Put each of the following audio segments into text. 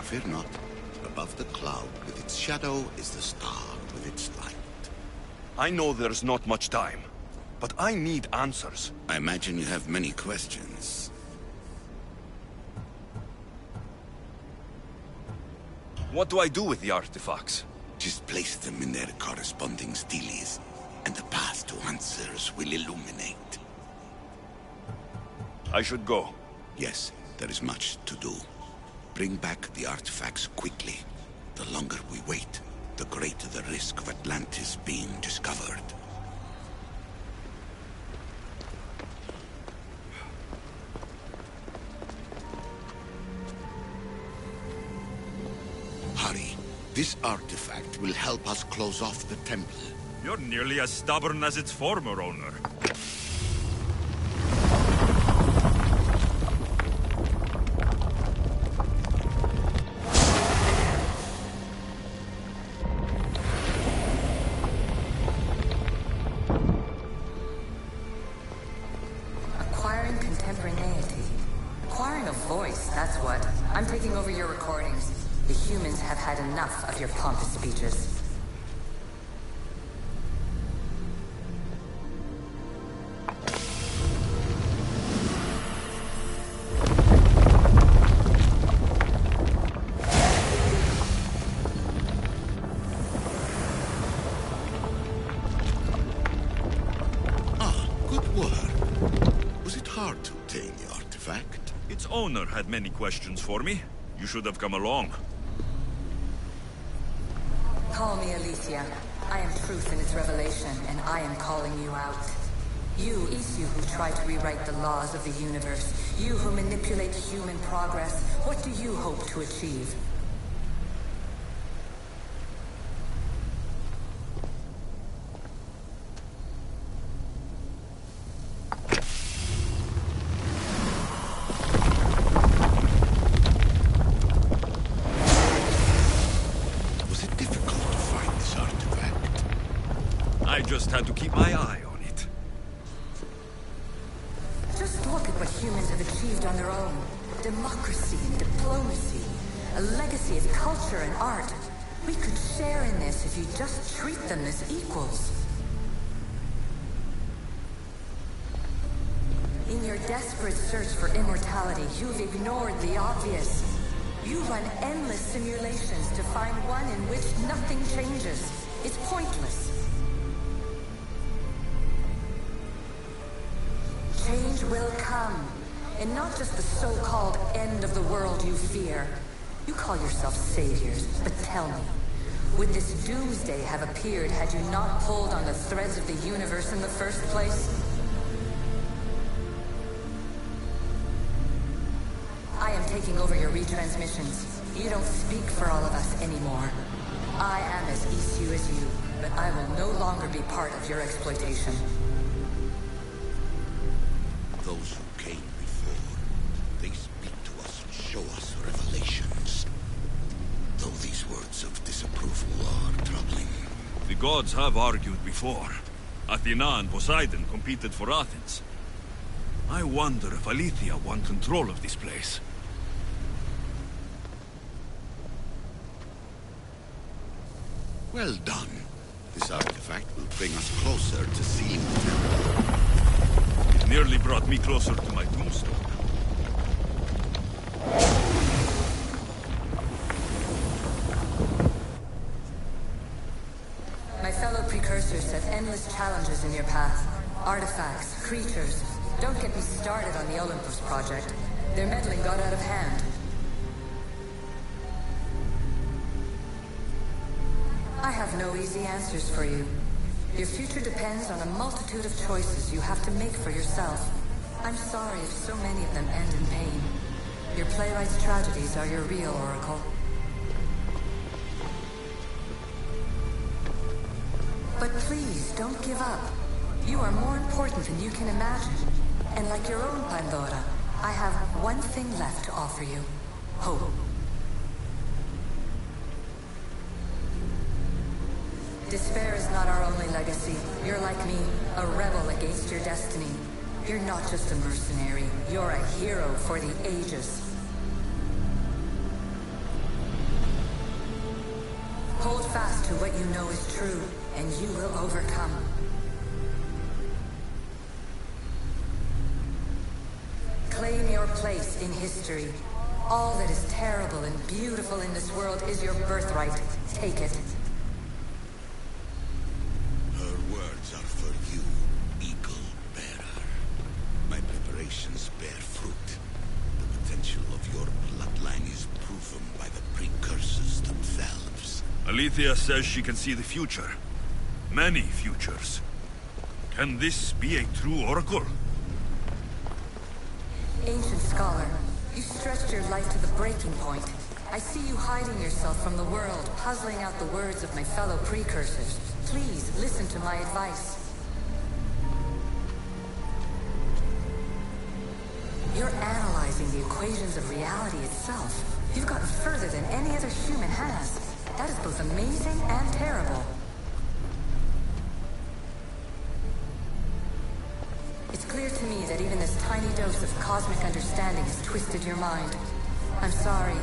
Fear not. Above the cloud with its shadow is the star with its light. I know there's not much time, but I need answers. I imagine you have many questions. What do I do with the artifacts? Just place them in their corresponding steles, and the path to answers will illuminate. I should go. Yes, there is much to do. Bring back the artifacts quickly. The longer we wait, the greater the risk of Atlantis being discovered. Hurry. This artifact will help us close off the temple. You're nearly as stubborn as its former owner. Acquiring contemporaneity. Acquiring a voice, that's what. I'm taking over your recordings. The humans have had enough of your pompous speeches. Hard to obtain the artifact. Its owner had many questions for me. You should have come along. Call me Alicia. I am truth in its revelation, and I am calling you out. You, Isu, who try to rewrite the laws of the universe. You who manipulate human progress. What do you hope to achieve? I just had to keep my eye on it. Just look at what humans have achieved on their own. Democracy and diplomacy. A legacy of culture and art. We could share in this if you just treat them as equals. In your desperate search for immortality, you've ignored the obvious. You run endless simulations to find one in which nothing changes. It's pointless. Change will come, and not just the so-called end of the world you fear. You call yourself saviors, but tell me, would this doomsday have appeared had you not pulled on the threads of the universe in the first place? I am taking over your retransmissions. You don't speak for all of us anymore. I am as Isu as you, but I will no longer be part of your exploitation. Those who came before, they speak to us and show us revelations. Though these words of disapproval are troubling. The gods have argued before. Athena and Poseidon competed for Athens. I wonder if Aletheia won control of this place. Well done. This artifact will bring us closer to seeing the temple. It nearly brought me closer to my tombstone. My fellow precursors set endless challenges in your path. Artifacts, creatures. Don't get me started on the Olympus project. Their meddling got out of hand. I have no easy answers for you. Your future depends on a multitude of choices you have to make for yourself. I'm sorry if so many of them end in pain. Your playwright's tragedies are your real oracle. But please, don't give up. You are more important than you can imagine. And like your own Pandora, I have one thing left to offer you. Hope. Despair is not our only legacy. You're like me, a rebel against your destiny. You're not just a mercenary, you're a hero for the ages. Hold fast to what you know is true, and you will overcome. Claim your place in history. All that is terrible and beautiful in this world is your birthright. Take it. Her words are for you, Eagle Bearer. My preparations bear fruit. The potential of your bloodline is proven by the precursors themselves. Alethea says she can see the future. Many futures. Can this be a true oracle? Ancient scholar, you stretched your life to the breaking point. I see you hiding yourself from the world, puzzling out the words of my fellow precursors. Please, listen to my advice. You're analyzing the equations of reality itself. You've gotten further than any other human has. That is both amazing and terrible. It's clear to me that even this tiny dose of cosmic understanding has twisted your mind. I'm sorry.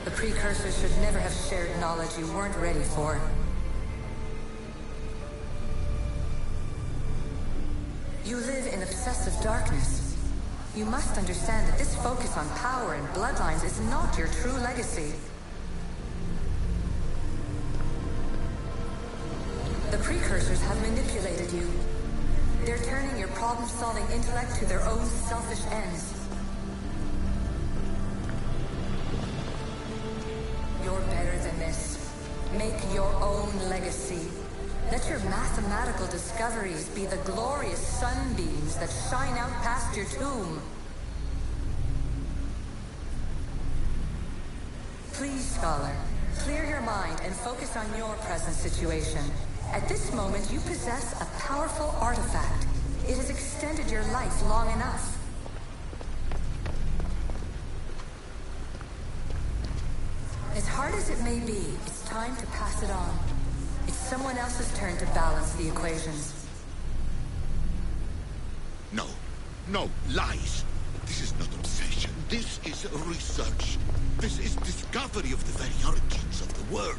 The precursors should never have shared knowledge you weren't ready for. You live in obsessive darkness. You must understand that this focus on power and bloodlines is not your true legacy. The precursors have manipulated you. They're turning your problem-solving intellect to their own selfish ends. You're better than this. Make your own legacy. Let your mathematical discoveries be the glorious sunbeams that shine out past your tomb. Please, Scholar, clear your mind and focus on your present situation. At this moment, you possess a powerful artifact. It has extended your life long enough. As hard as it may be, it's time to pass it on. It's someone else's turn to balance the equations. No. No, lies. This is not obsession. This is research. This is discovery of the very origins of the world.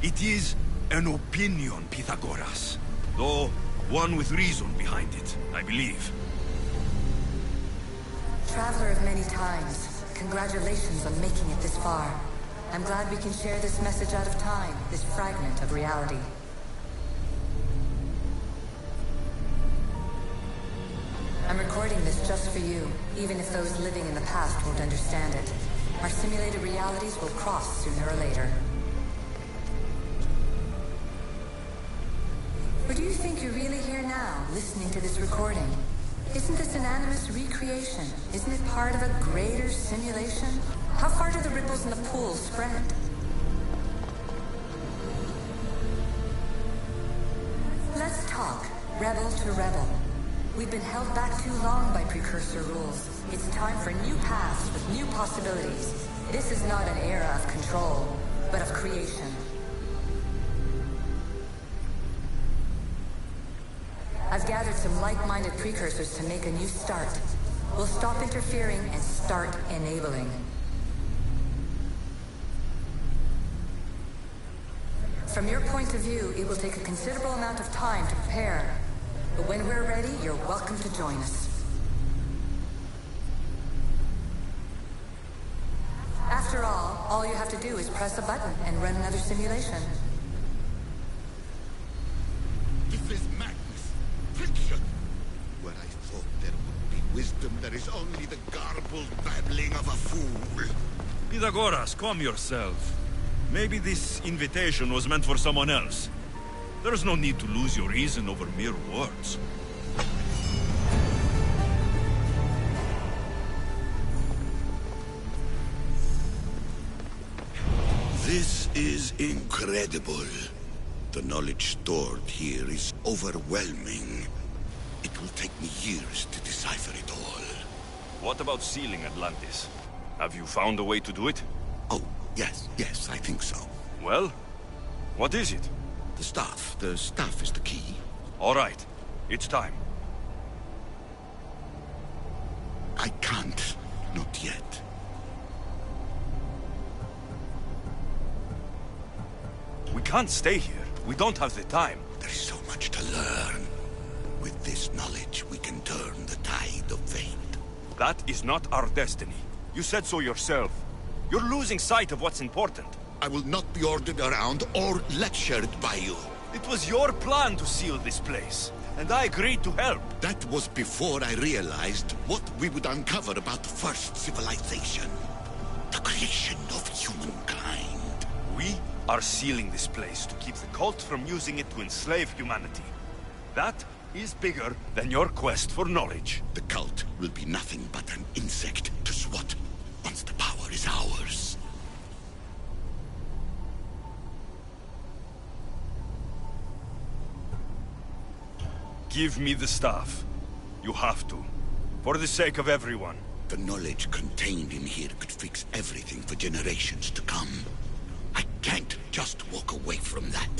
It is an opinion, Pythagoras. Though one with reason behind it, I believe. Traveler of many times, congratulations on making it this far. I'm glad we can share this message out of time, this fragment of reality. I'm recording this just for you, even if those living in the past won't understand it. Our simulated realities will cross sooner or later. Or do you think you're really here now, listening to this recording? Isn't this an animus recreation? Isn't it part of a greater simulation? How far do the ripples in the pool spread? Let's talk, rebel to rebel. We've been held back too long by precursor rules. It's time for new paths with new possibilities. This is not an era of control, but of creation. I've gathered some like-minded precursors to make a new start. We'll stop interfering and start enabling. From your point of view, it will take a considerable amount of time to prepare. But when we're ready, you're welcome to join us. After all you have to do is press a button and run another simulation. This is madness. Fiction. Where I thought there would be wisdom, there is only the garbled babbling of a fool. Pythagoras, calm yourself. Maybe this invitation was meant for someone else. There's no need to lose your reason over mere words. This is incredible. The knowledge stored here is overwhelming. It will take me years to decipher it all. What about sealing Atlantis? Have you found a way to do it? Oh, yes, I think so. Well, what is it? The staff. The staff is the key. All right, it's time. I can't. Not yet. We can't stay here. We don't have the time. There's so much to learn. With this knowledge, we can turn the tide of fate. That is not our destiny. You said so yourself. You're losing sight of what's important. I will not be ordered around or lectured by you. It was your plan to seal this place, and I agreed to help. That was before I realized what we would uncover about the first civilization. The creation of humankind. We are sealing this place to keep the cult from using it to enslave humanity. That is bigger than your quest for knowledge. The cult will be nothing but an insect to swat once the power is ours. Give me the staff. You have to. For the sake of everyone. The knowledge contained in here could fix everything for generations to come. I can't just walk away from that.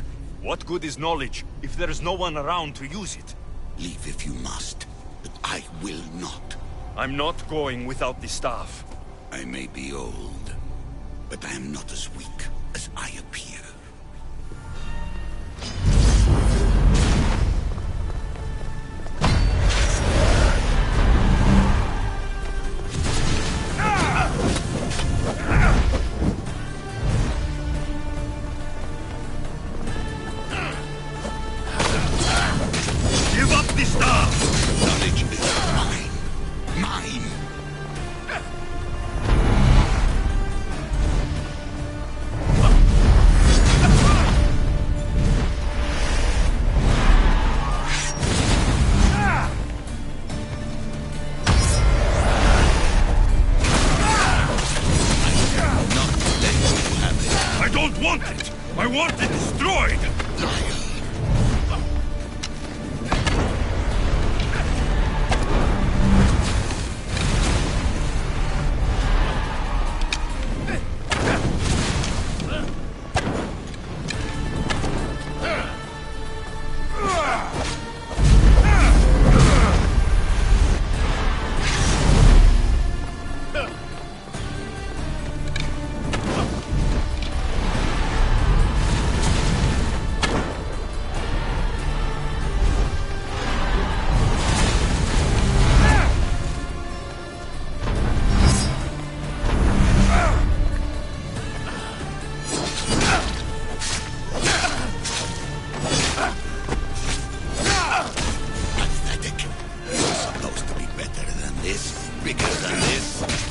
What good is knowledge if there is no one around to use it? Leave if you must, but I will not. I'm not going without the staff. I may be old, but I am not as weak as I appear. Give up the staff! Knowledge is mine. Mine! I don't want it! I want it destroyed!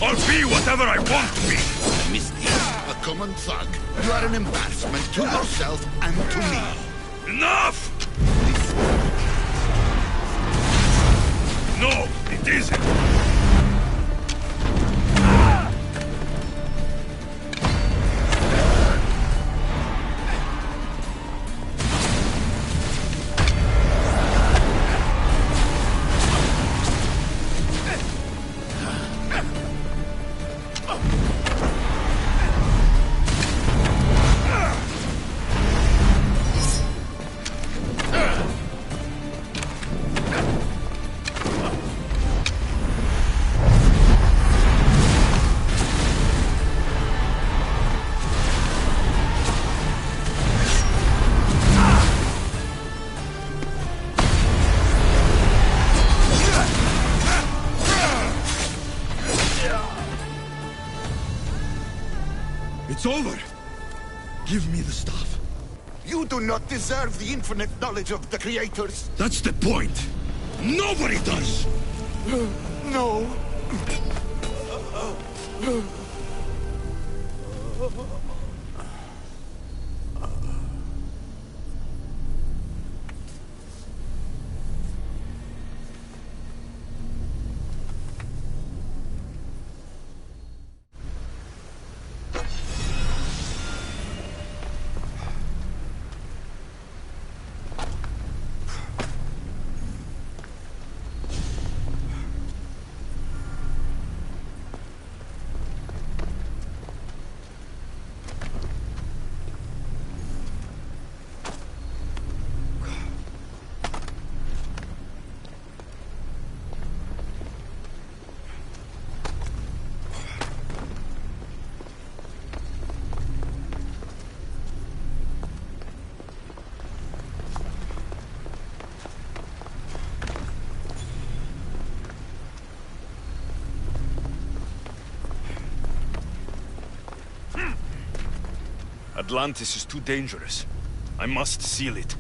I'll be whatever I want to be! Misty, a common thug. You are an embarrassment to yourself and to me. Enough! No, it isn't. It's over. Give me the stuff. You do not deserve the infinite knowledge of the creators. That's the point. Nobody does. No. Atlantis is too dangerous. I must seal it.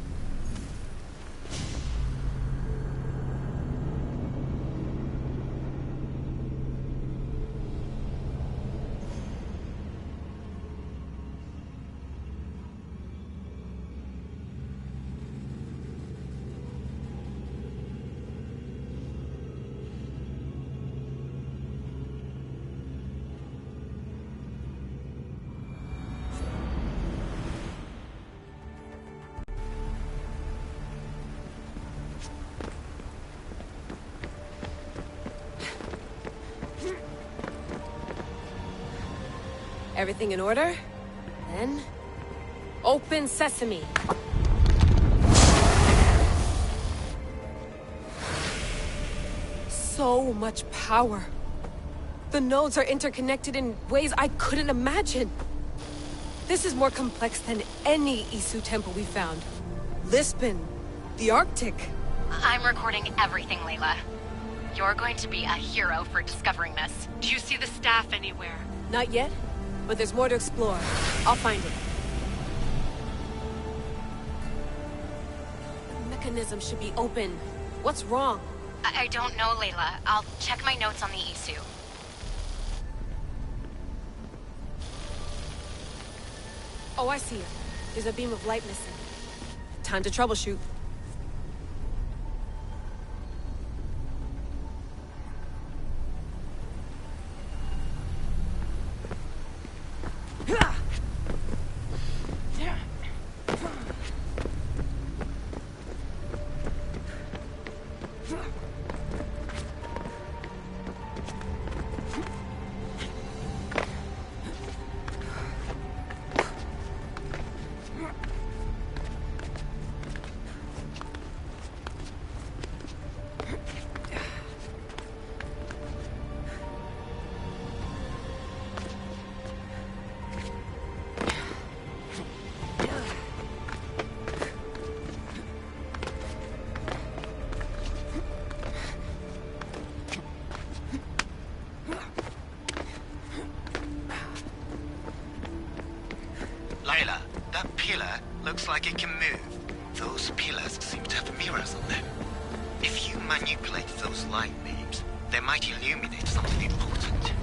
Everything in order? Then... open sesame! So much power! The nodes are interconnected in ways I couldn't imagine! This is more complex than any Isu temple we found. Lisbon, the Arctic. I'm recording everything, Layla. You're going to be a hero for discovering this. Do you see the staff anywhere? Not yet, but there's more to explore. I'll find it. The mechanism should be open. What's wrong? I don't know, Layla. I'll check my notes on the Isu. Oh, I see it. There's a beam of light missing. Time to troubleshoot. Layla, that pillar looks like it can move. Those pillars seem to have mirrors on them. If you manipulate those light beams, they might illuminate something important.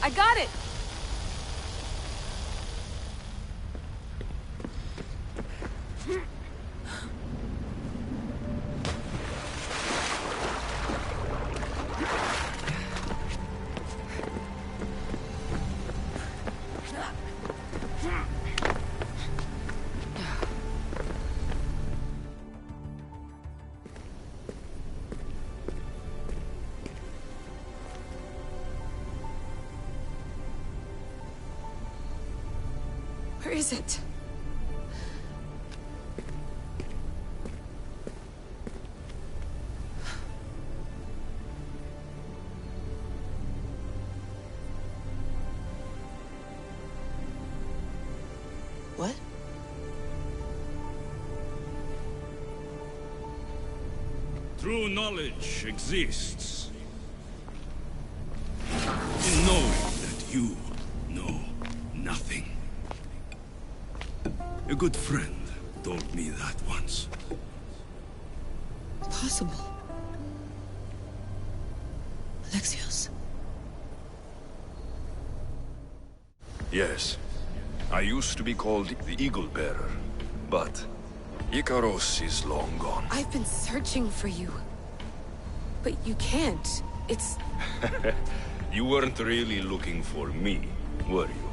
I got it! Where is it? What? True knowledge exists in knowing that you know nothing. A good friend told me that once. Impossible. Alexios. Yes. I used to be called the Eagle Bearer, but Icaros is long gone. I've been searching for you. But you can't. It's... You weren't really looking for me, were you?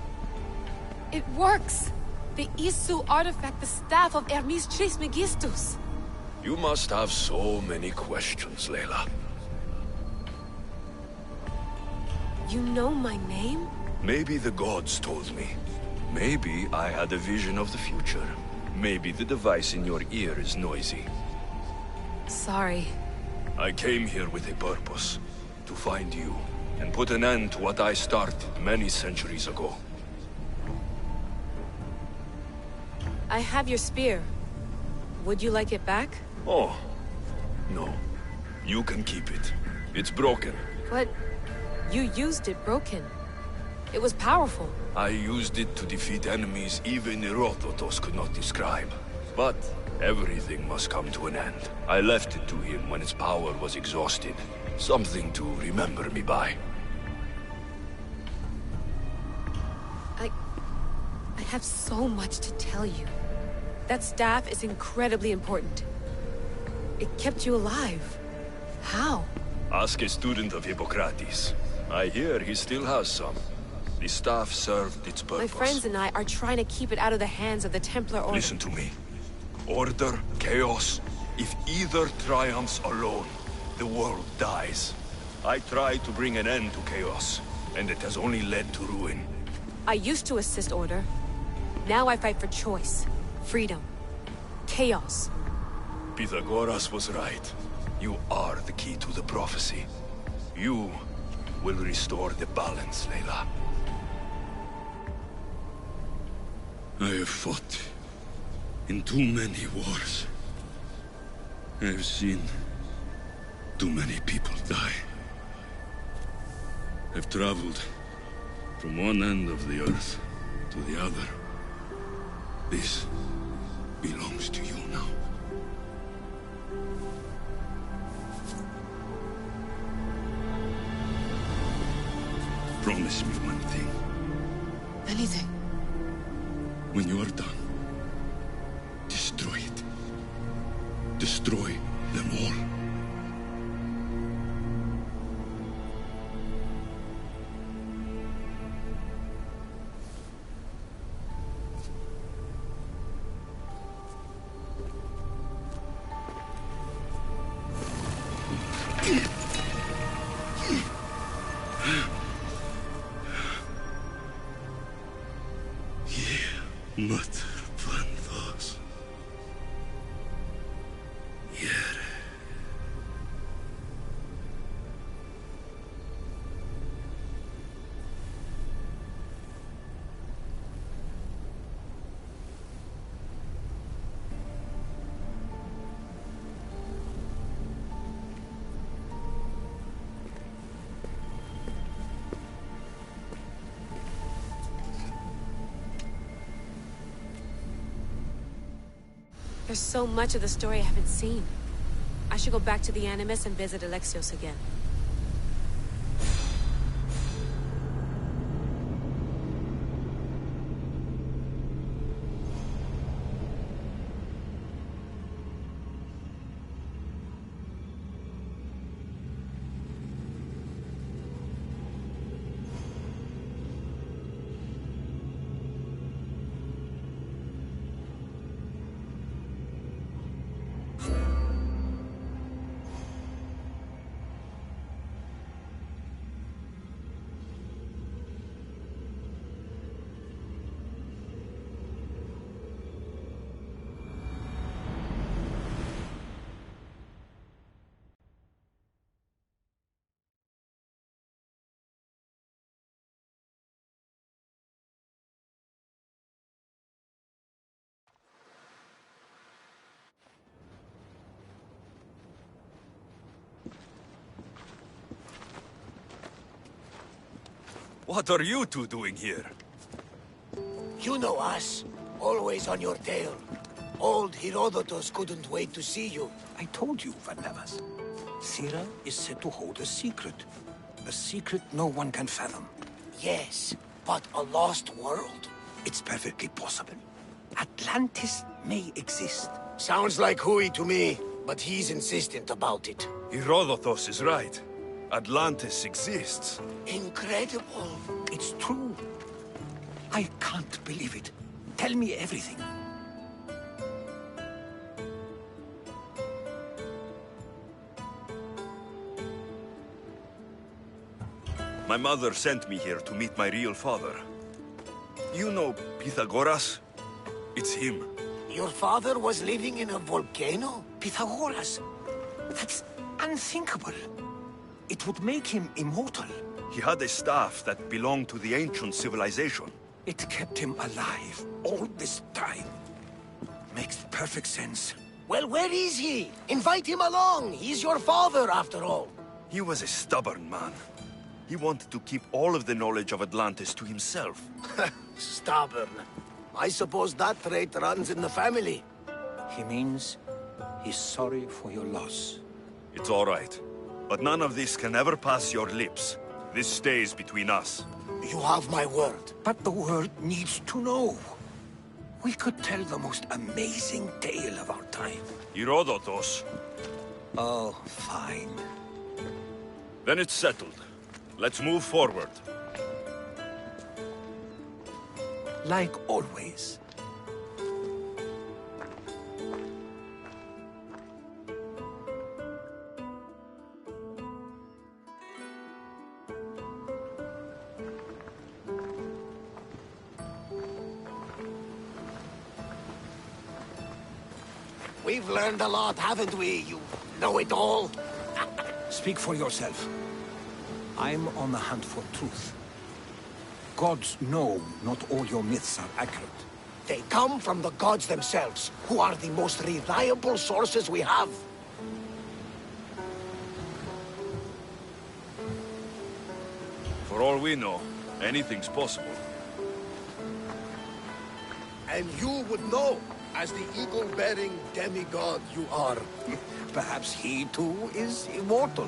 It works! The Isu artifact, the staff of Hermes Trismegistus. You must have so many questions, Layla. You know my name? Maybe the gods told me. Maybe I had a vision of the future. Maybe the device in your ear is noisy. Sorry. I came here with a purpose. To find you, and put an end to what I started many centuries ago. I have your spear. Would you like it back? Oh, no. You can keep it. It's broken. But you used it broken. It was powerful. I used it to defeat enemies even Herodotus could not describe. But everything must come to an end. I left it to him when its power was exhausted. Something to remember me by. I have so much to tell you. That staff is incredibly important. It kept you alive. How? Ask a student of Hippocrates. I hear he still has some. The staff served its purpose. My friends and I are trying to keep it out of the hands of the Templar Order. Listen to me. Order, chaos. If either triumphs alone, the world dies. I tried to bring an end to chaos, and it has only led to ruin. I used to assist Order. Now I fight for choice, freedom, chaos. Pythagoras was right. You are the key to the prophecy. You will restore the balance, Layla. I have fought in too many wars. I have seen too many people die. I've traveled from one end of the earth to the other. This belongs to you now. Promise me one thing. Anything. When you are done, destroy it. Destroy them all. Mother Planthos. Yere. There's so much of the story I haven't seen. I should go back to the Animus and visit Alexios again. What are you two doing here? You know us. Always on your tail. Old Herodotus couldn't wait to see you. I told you, Varnavas. Thera is said to hold a secret. A secret no one can fathom. Yes, but a lost world? It's perfectly possible. Atlantis may exist. Sounds like Hui to me, but he's insistent about it. Herodotus is right. Atlantis exists. Incredible. It's true. I can't believe it. Tell me everything. My mother sent me here to meet my real father. You know Pythagoras? It's him. Your father was living in a volcano? Pythagoras? That's unthinkable. It would make him immortal. He had a staff that belonged to the ancient civilization. It kept him alive all this time. Makes perfect sense. Well, where is he? Invite him along. He's your father, after all. He was a stubborn man. He wanted to keep all of the knowledge of Atlantis to himself. Stubborn. I suppose that trait runs in the family. He means he's sorry for your loss. It's all right. But none of this can ever pass your lips. This stays between us. You have my word. But the world needs to know. We could tell the most amazing tale of our time. Herodotus. Oh, fine. Then it's settled. Let's move forward. Like always. We've learned a lot, haven't we, you know-it-all? Speak for yourself. I'm on the hunt for truth. Gods know not all your myths are accurate. They come from the gods themselves, who are the most reliable sources we have. For all we know, anything's possible. And you would know, as the eagle-bearing demigod you are. Perhaps he too is immortal.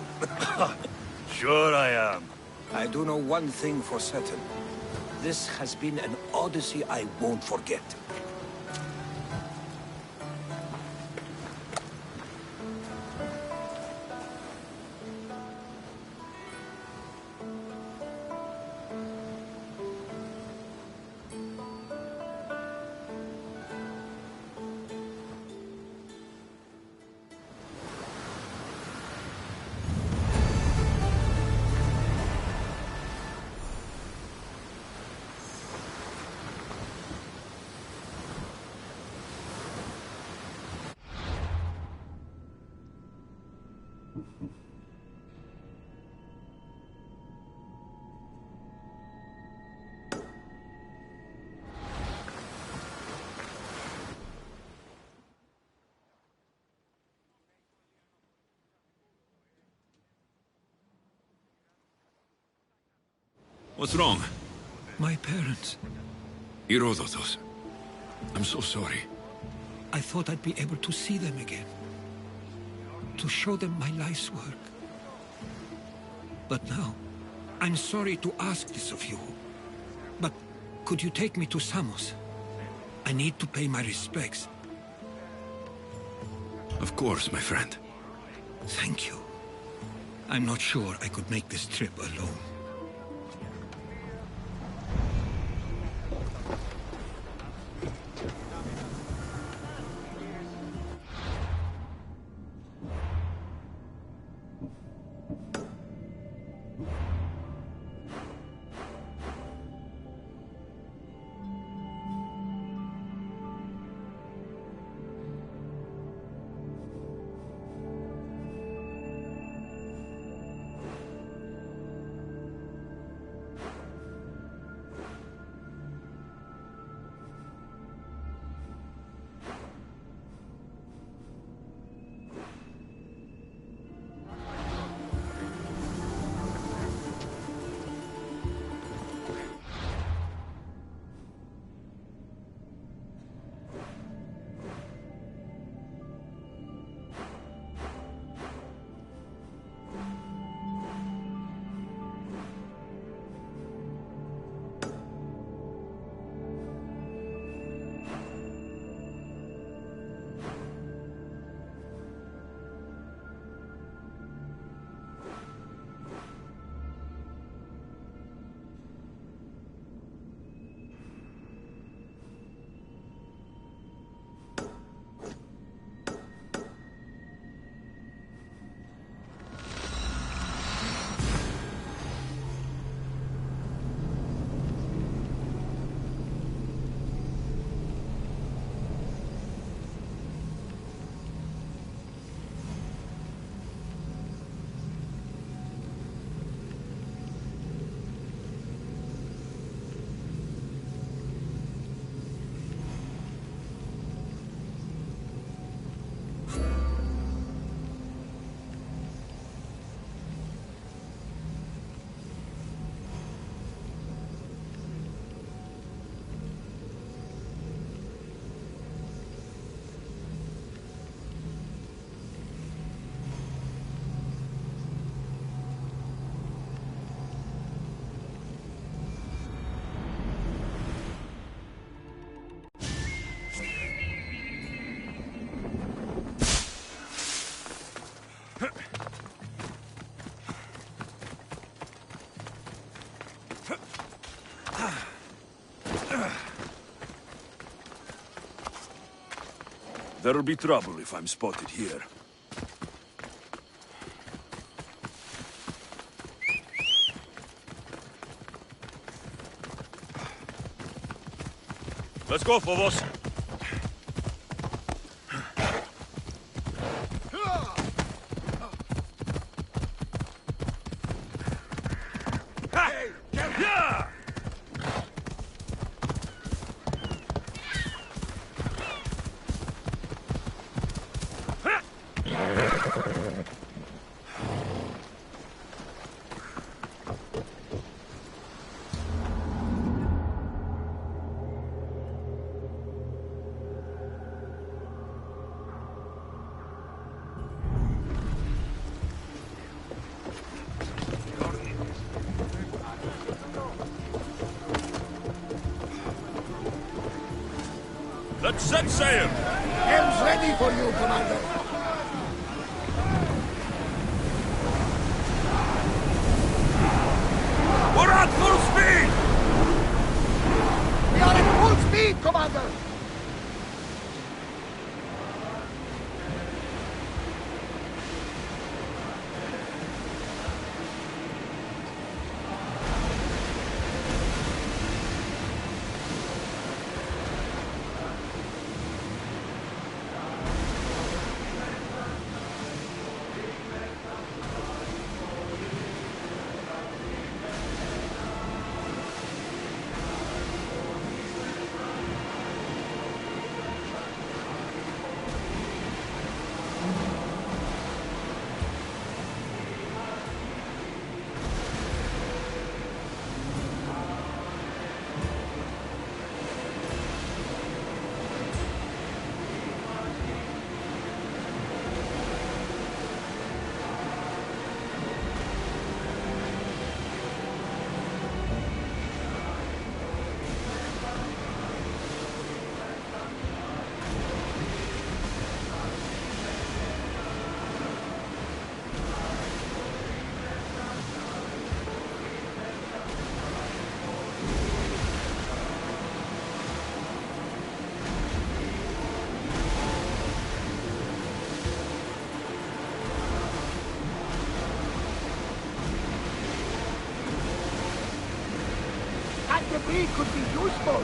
Sure I am. I do know one thing for certain. This has been an odyssey I won't forget. What's wrong? My parents. Herodotus. I'm so sorry. I thought I'd be able to see them again. To show them my life's work. But now, I'm sorry to ask this of you. But could you take me to Samos? I need to pay my respects. Of course, my friend. Thank you. I'm not sure I could make this trip alone. There'll be trouble if I'm spotted here. Let's go, Phobos. Let's set sail! Helm's ready for you, Commander. We're at full speed! We are at full speed, Commander! Debris could be useful.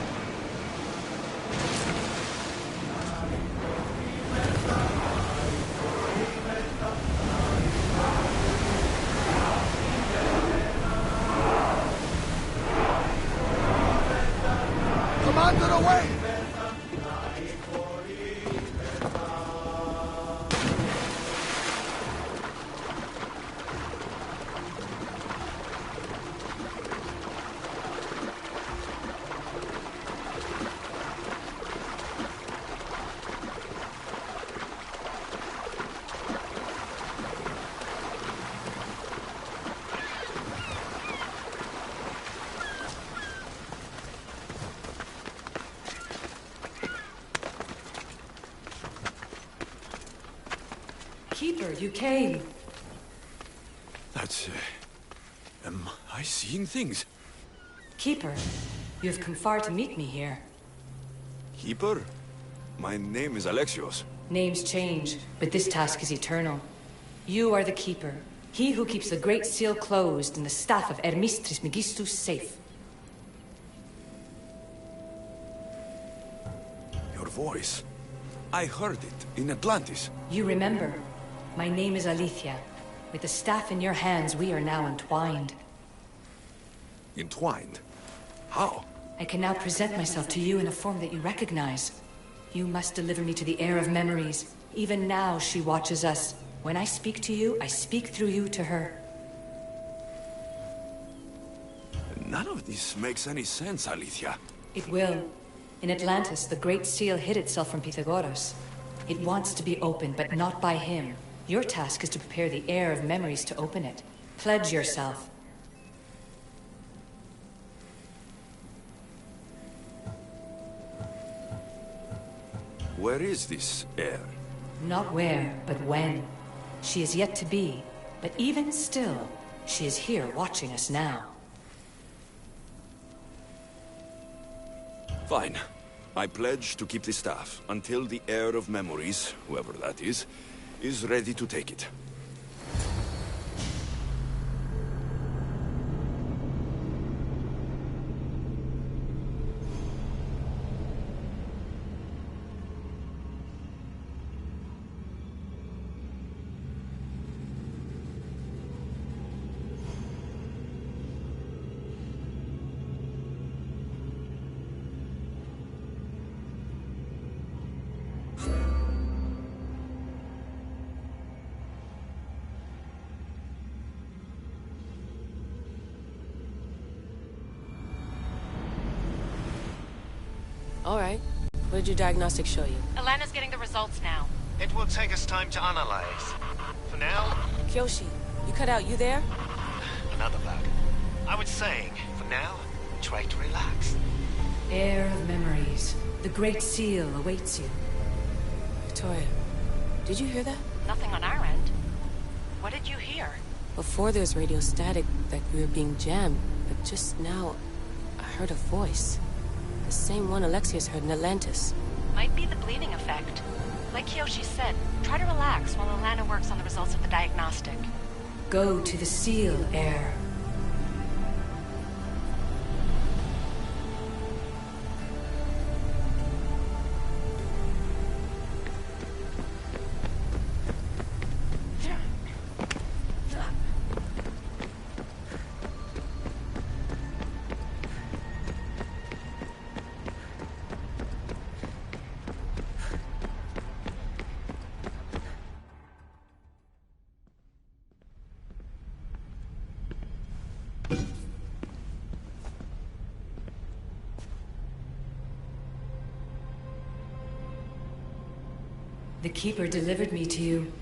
Commander, away! Keeper, you came. That's... am I seeing things? Keeper, you have come far to meet me here. Keeper? My name is Alexios. Names change, but this task is eternal. You are the Keeper, he who keeps the Great Seal closed and the staff of Hermes Trismegistus safe. Your voice. I heard it in Atlantis. You remember. My name is Alethea. With the staff in your hands, we are now entwined. Entwined? How? I can now present myself to you in a form that you recognize. You must deliver me to the heir of memories. Even now, she watches us. When I speak to you, I speak through you to her. None of this makes any sense, Alethea. It will. In Atlantis, the Great Seal hid itself from Pythagoras. It wants to be opened, but not by him. Your task is to prepare the heir of memories to open it. Pledge yourself. Where is this heir? Not where, but when. She is yet to be, but even still, she is here watching us now. Fine. I pledge to keep the staff until the heir of memories, whoever that is ready to take it. All right. What did your diagnostics show you? Alana's getting the results now. It will take us time to analyze. For now, Kyoshi, you cut out. You there? another bug. I was saying, for now, try to relax. Heir of memories. The Great Seal awaits you. Victoria, did you hear that? Nothing on our end. What did you hear? Before there's radio static that we were being jammed, but just now, I heard a voice. The same one Alexius heard in Atlantis. Might be the bleeding effect. Like Kyoshi said, try to relax while Alana works on the results of the diagnostic. Go to the Seal, Heir. The Keeper delivered me to you.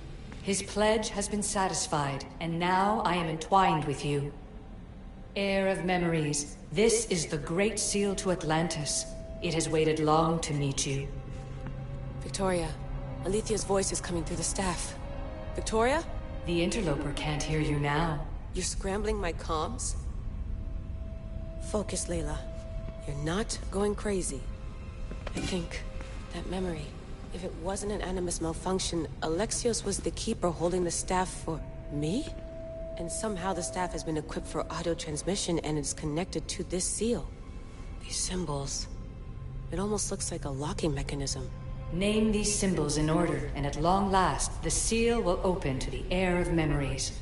His pledge has been satisfied, and now I am entwined with you. Heir of memories, this is the Great Seal to Atlantis. It has waited long to meet you. Victoria, Alethia's voice is coming through the staff. Victoria? The interloper can't hear you now. You're scrambling my comms? Focus, Layla. You're not going crazy. I think that memory, if it wasn't an Animus malfunction, Alexios was the Keeper holding the staff for me? And somehow the staff has been equipped for audio transmission and is connected to this seal. These symbols, it almost looks like a locking mechanism. Name these symbols in order, and at long last, the seal will open to the Heir of memories.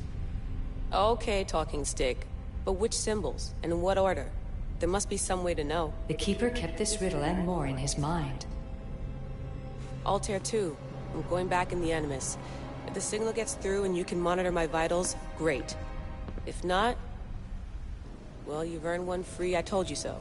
Okay, talking stick. But which symbols, and in what order? There must be some way to know. The Keeper kept this riddle and more in his mind. Altair 2. I'm going back in the Animus. If the signal gets through and you can monitor my vitals, great. If not, well, you've earned one free I told you so.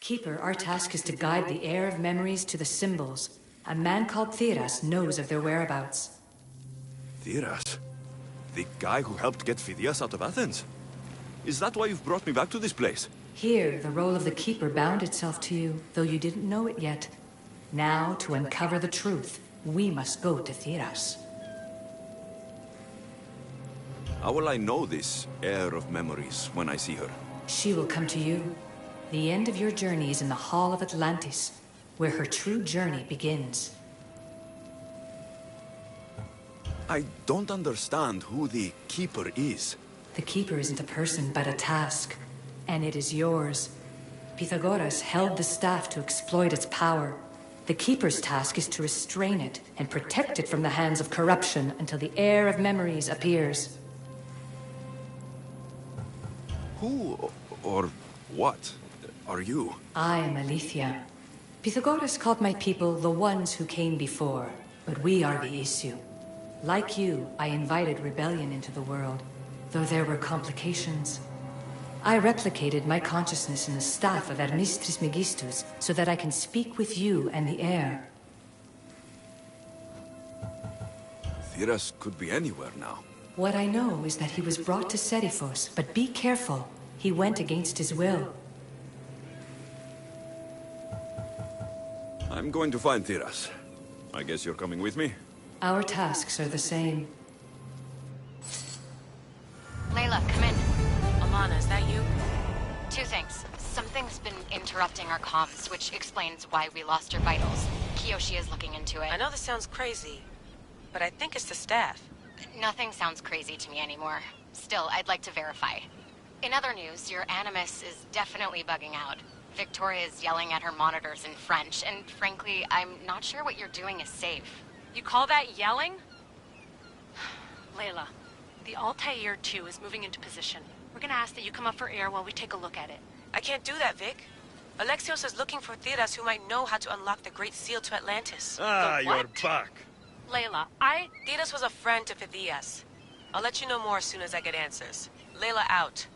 Keeper, our task is to guide the heir of memories to the symbols. A man called Theras knows of their whereabouts. Theras? The guy who helped get Phidias out of Athens? Is that why you've brought me back to this place? Here, the role of the Keeper bound itself to you, though you didn't know it yet. Now, to uncover the truth, we must go to Theras. How will I know this heir of memories when I see her? She will come to you. The end of your journey is in the Hall of Atlantis, where her true journey begins. I don't understand who the Keeper is. The Keeper isn't a person, but a task. And it is yours. Pythagoras held the staff to exploit its power. The Keeper's task is to restrain it and protect it from the hands of corruption until the heir of memories appears. Who or what are you? I am Aletheia. Pythagoras called my people the ones who came before, but we are the issue. Like you, I invited rebellion into the world, though there were complications. I replicated my consciousness in the staff of Hermes Trismegistus so that I can speak with you and the heir. Theras could be anywhere now. What I know is that he was brought to Seriphos, but be careful. He went against his will. I'm going to find Theras. I guess you're coming with me? Our tasks are the same. Layla, come in. Alana, is that you? Two things. Something's been interrupting our comms, which explains why we lost your vitals. Kiyoshi is looking into it. I know this sounds crazy, but I think it's the staff. Nothing sounds crazy to me anymore. Still, I'd like to verify. In other news, your Animus is definitely bugging out. Victoria is yelling at her monitors in French, and frankly, I'm not sure what you're doing is safe. You call that yelling? Layla, the Altair 2 is moving into position. We're gonna ask that you come up for air while we take a look at it. I can't do that, Vic. Alexios is looking for Theras who might know how to unlock the Great Seal to Atlantis. Ah, you're back. Layla, Theras was a friend to Phidias. I'll let you know more as soon as I get answers. Layla out.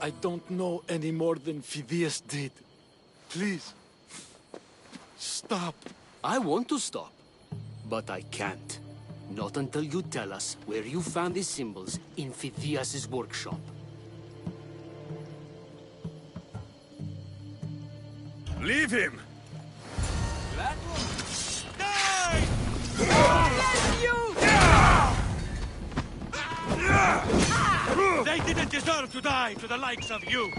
I don't know any more than Phidias did. Please. Stop. I want to stop, but I can't. Not until you tell us where you found these symbols in Phidias' workshop. Leave him! They didn't deserve to die to the likes of you!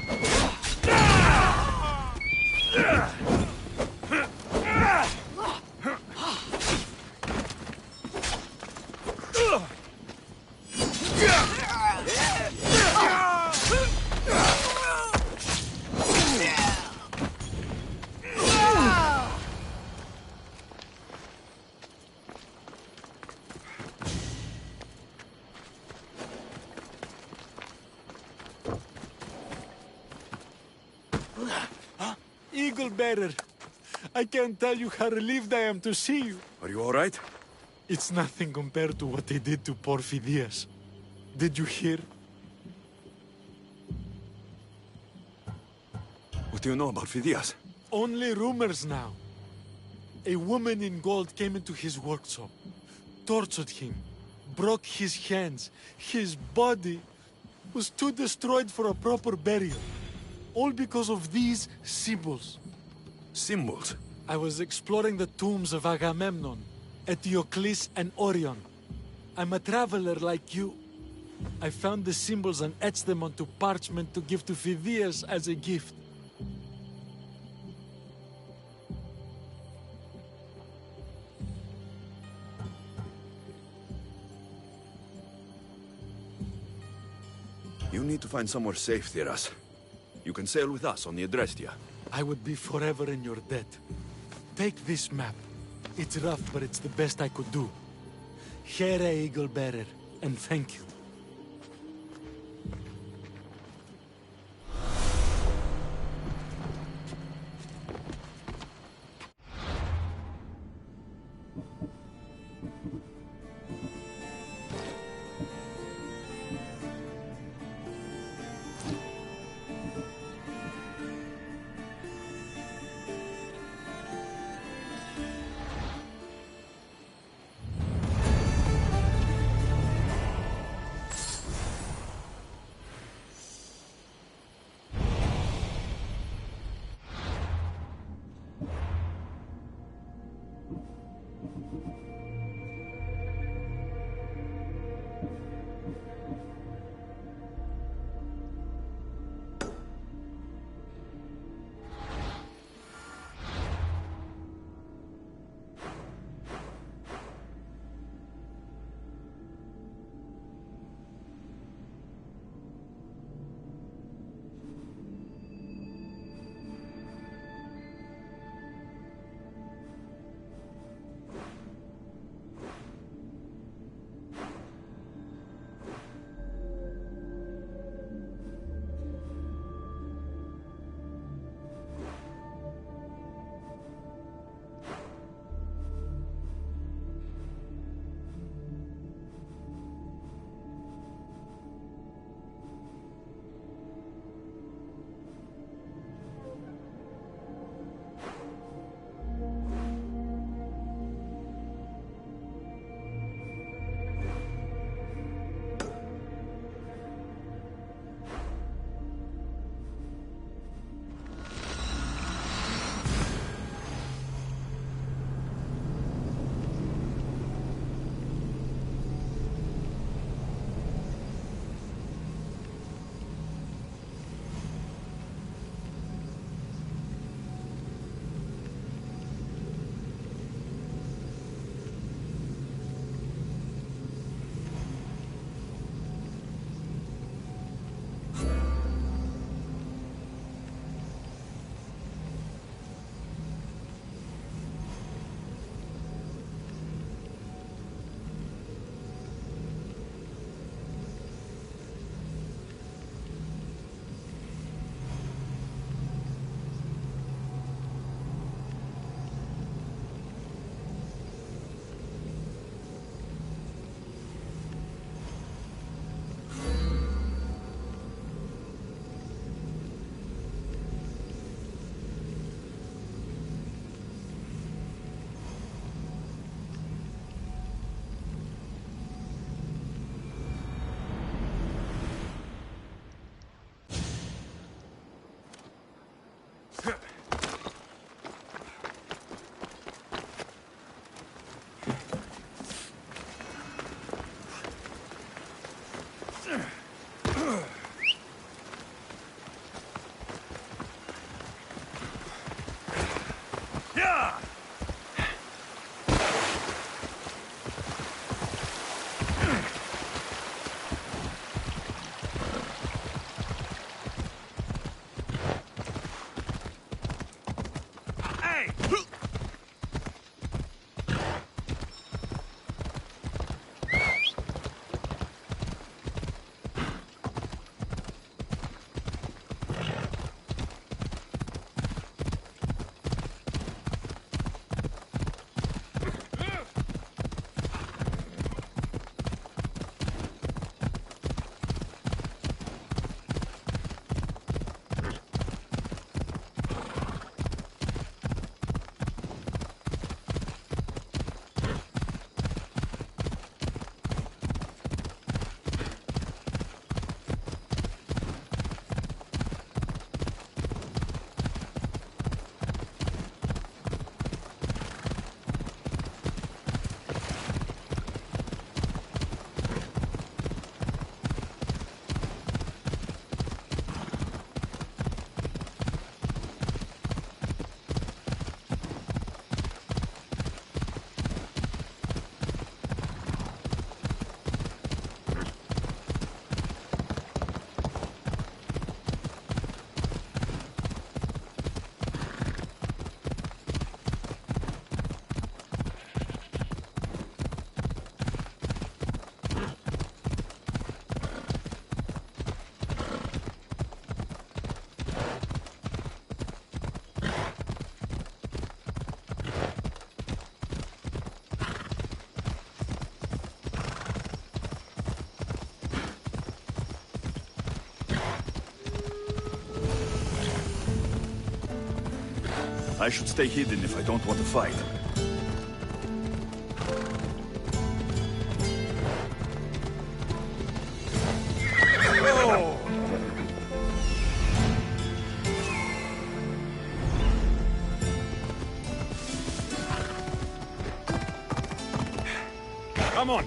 Eagle Bearer, I can't tell you how relieved I am to see you. Are you all right? It's nothing compared to what they did to poor Phidias. Did you hear? What do you know about Phidias? Only rumors now. A woman in gold came into his workshop, tortured him, broke his hands. His body was too destroyed for a proper burial. All because of these symbols. Symbols? I was exploring the tombs of Agamemnon, Eteocles, and Orion. I'm a traveler like you. I found the symbols and etched them onto parchment to give to Phidias as a gift. You need to find somewhere safe, Thiras. You can sail with us on the Adrestia. I would be forever in your debt. Take this map. It's rough, but it's the best I could do. Here, Eagle Bearer, and thank you. I should stay hidden if I don't want to fight. Come on!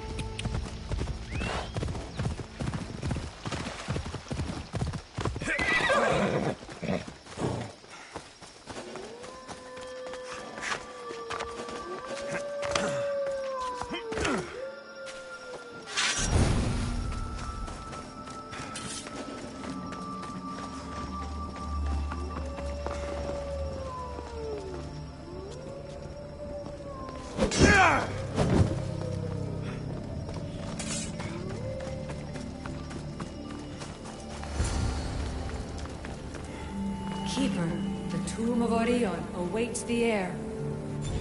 Keeper, the tomb of Orion awaits the heir.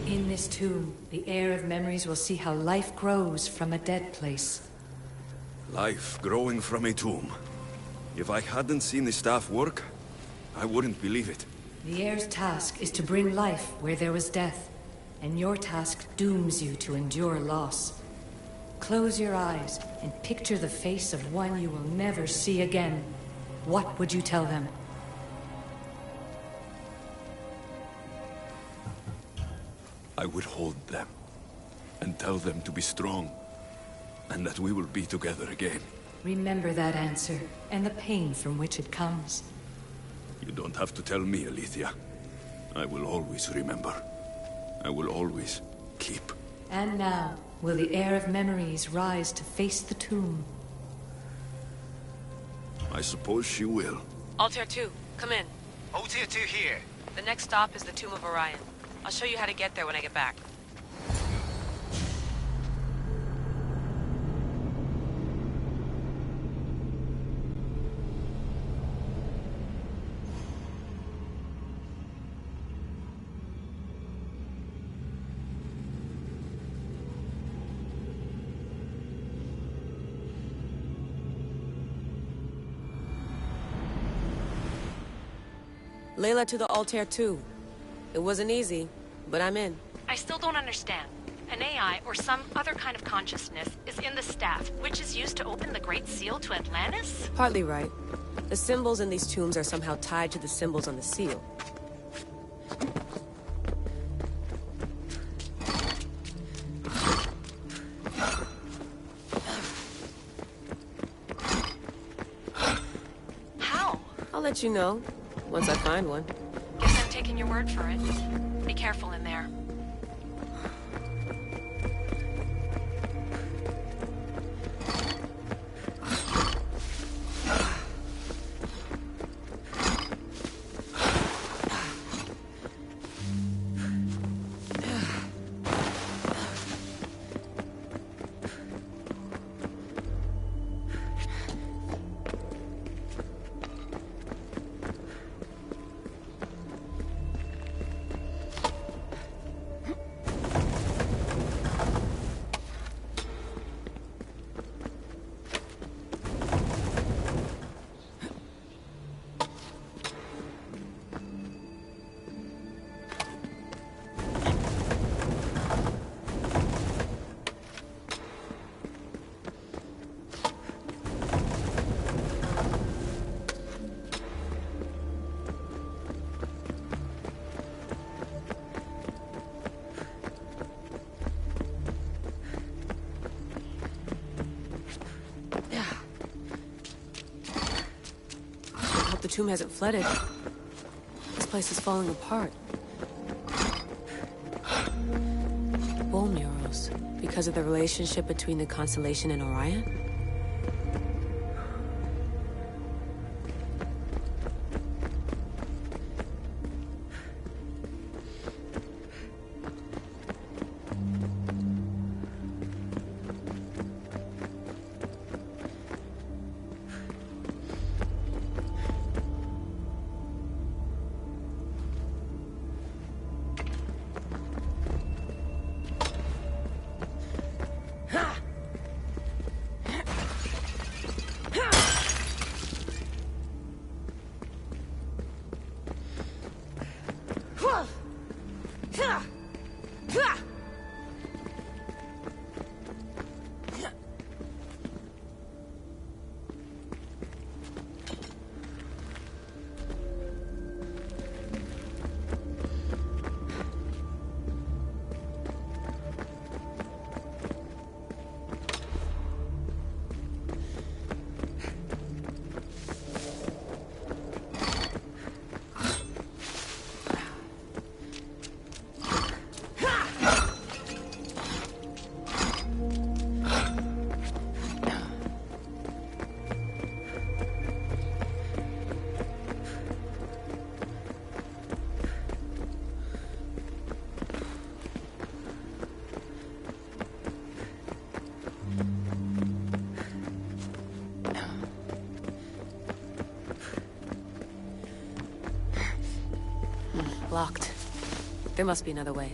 In this tomb, the heir of memories will see how life grows from a dead place. Life growing from a tomb. If I hadn't seen the staff work, I wouldn't believe it. The heir's task is to bring life where there was death, and your task dooms you to endure loss. Close your eyes and picture the face of one you will never see again. What would you tell them? I would hold them, and tell them to be strong, and that we will be together again. Remember that answer, and the pain from which it comes. You don't have to tell me, Alethea. I will always remember. I will always keep. And now, will the heir of memories rise to face the tomb? I suppose she will. Altair 2, come in. Altair 2 here. The next stop is the Tomb of Orion. I'll show you how to get there when I get back. Layla to the Altair 2. It wasn't easy, but I'm in. I still don't understand. An AI or some other kind of consciousness is in the staff, which is used to open the Great Seal to Atlantis? Partly right. The symbols in these tombs are somehow tied to the symbols on the seal. How? I'll let you know, once I find one. Guess I'm taking your word for it. Be careful in there. The tomb hasn't flooded. This place is falling apart. Bone murals. Because of the relationship between the constellation and Orion? Locked. There must be another way.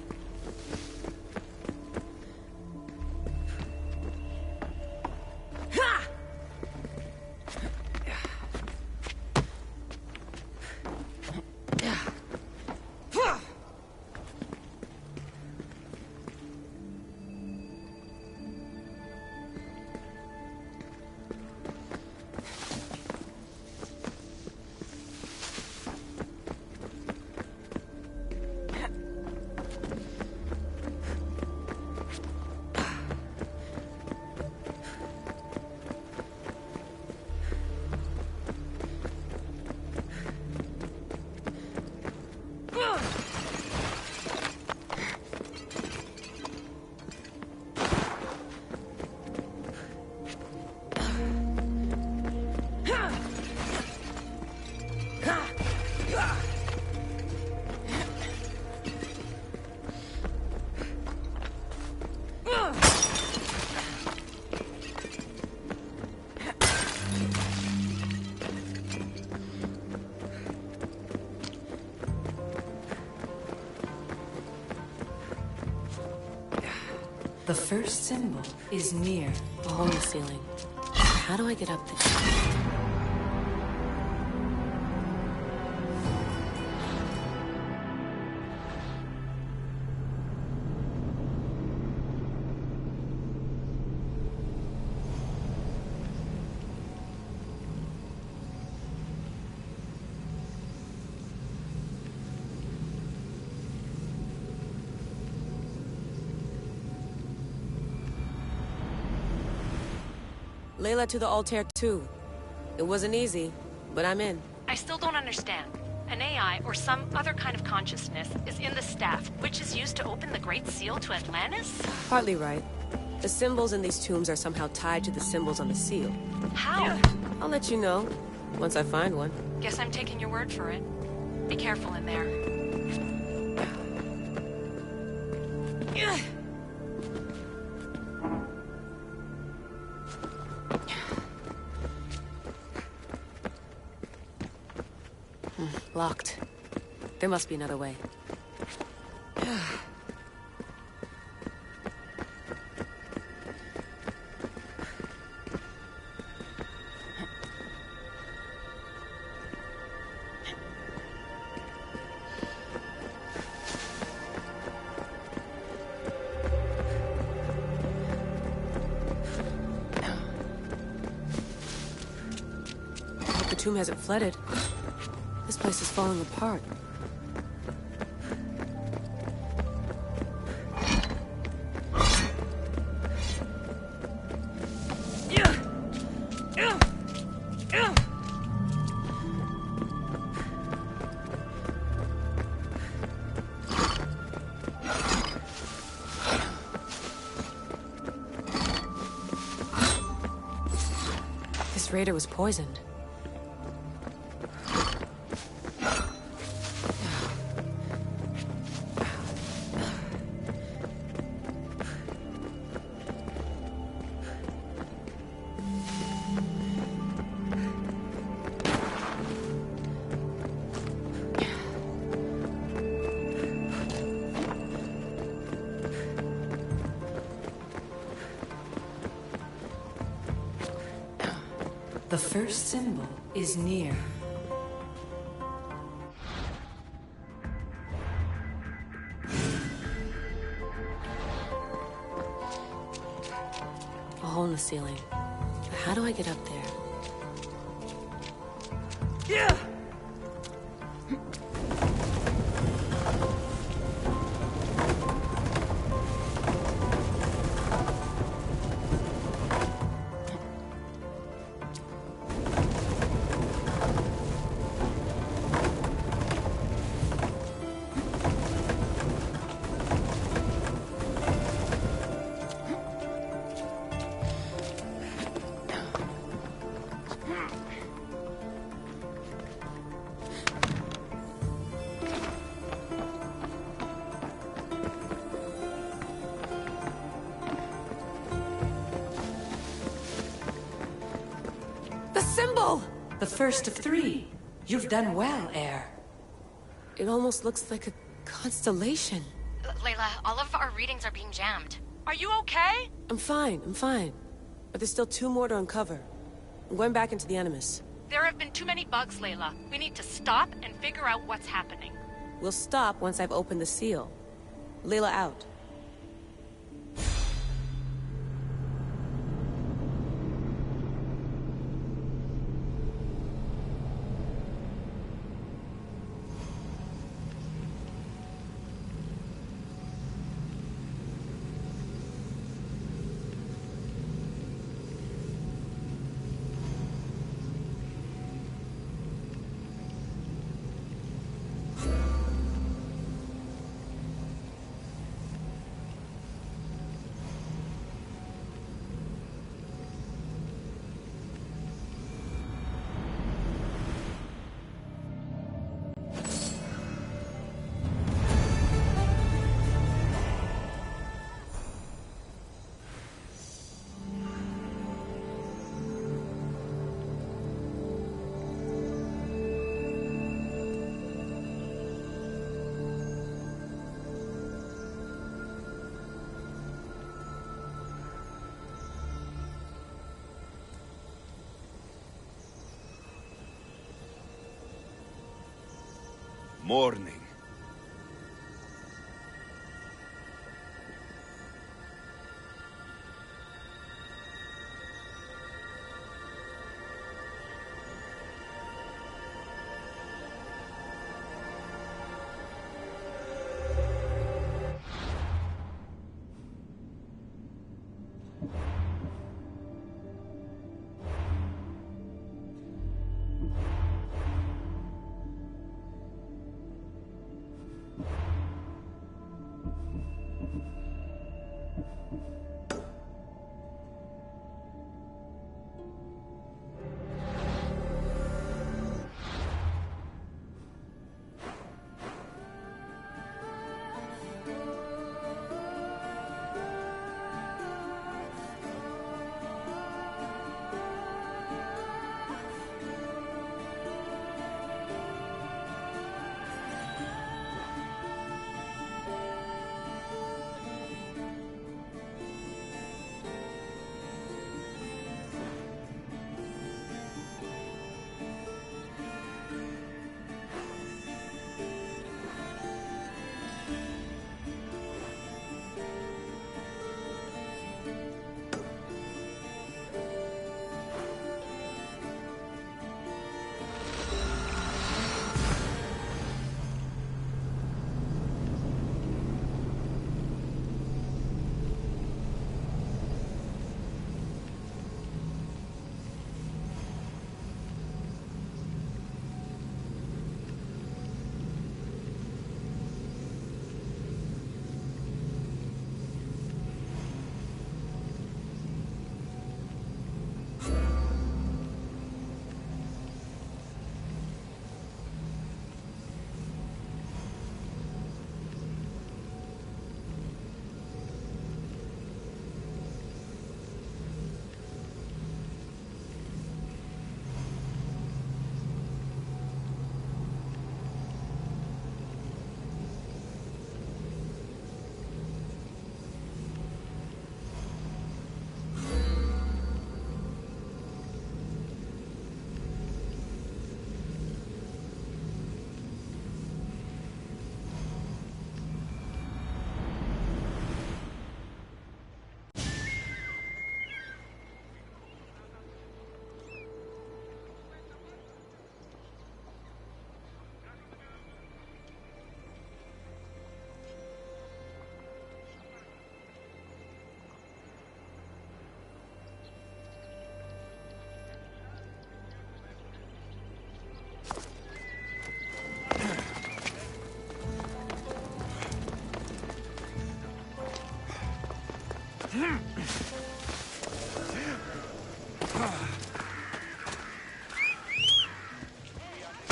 The first symbol is near. A hole in the ceiling. How do I get up there? Layla to the altar too. It wasn't easy, but I'm in. I still don't understand. An AI or some other kind of consciousness is in the staff, which is used to open the Great Seal to Atlantis? Partly right. The symbols in these tombs are somehow tied to the symbols on the seal. How? I'll let you know, once I find one. Guess I'm taking your word for it. Be careful in there. Locked. There must be another way. Hope the tomb hasn't flooded. This place is falling apart. This raider was poisoned. The first symbol is near. the ceiling. How do I get up there? Yeah! Symbol! The first of 3. You've done well, Heir. It almost looks like a constellation. Layla, all of our readings are being jammed. Are you okay? I'm fine. But there's still 2 more to uncover. I'm going back into the Animus. There have been too many bugs, Layla. We need to stop and figure out what's happening. We'll stop once I've opened the seal. Layla out. Morning.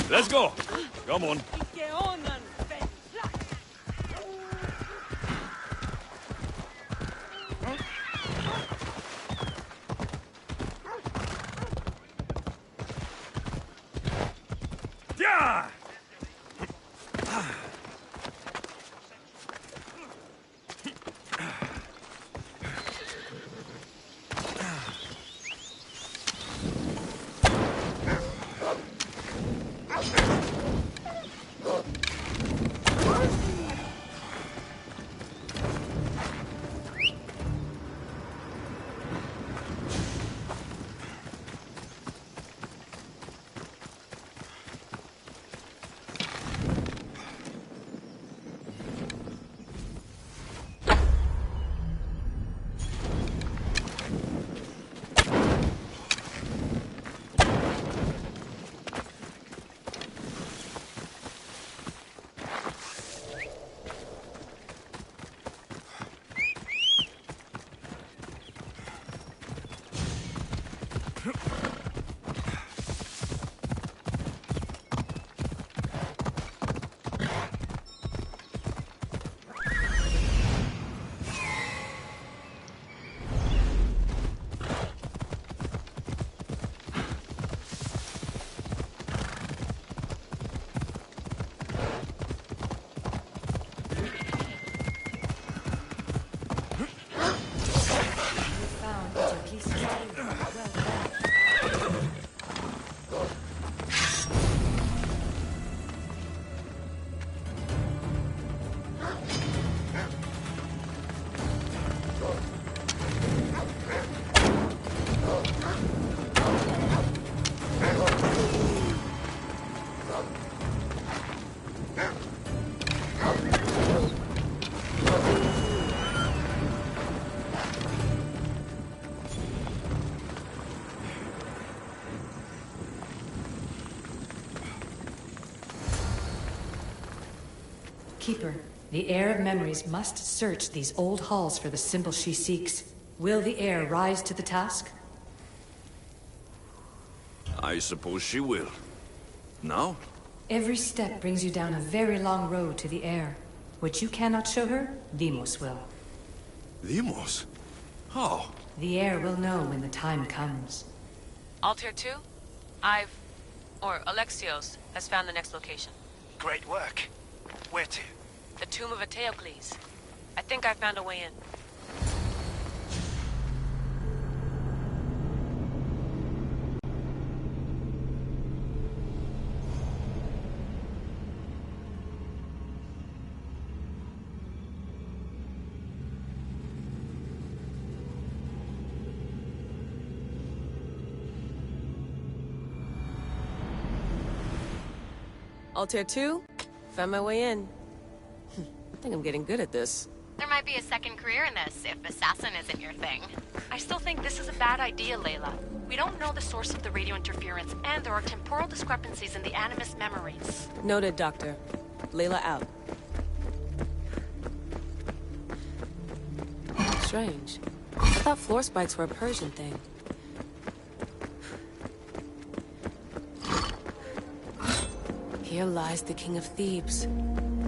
Let's go. Come on. Yeah! Keeper, the heir of memories must search these old halls for the symbol she seeks. Will the heir rise to the task? I suppose she will. Now? Every step brings you down a very long road to the heir. What you cannot show her, Deimos will. Deimos? How? The heir will know when the time comes. Altair 2? Alexios has found the next location. Great work. Where to? The tomb of Eteocles. I think I found a way in. Altair 2? Found my way in. I think I'm getting good at this. There might be a second career in this, if assassin isn't your thing. I still think this is a bad idea, Layla. We don't know the source of the radio interference, and there are temporal discrepancies in the Animus memories. Noted, Doctor. Layla out. Strange. I thought floor spikes were a Persian thing. Here lies the King of Thebes.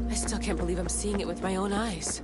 I still can't believe I'm seeing it with my own eyes.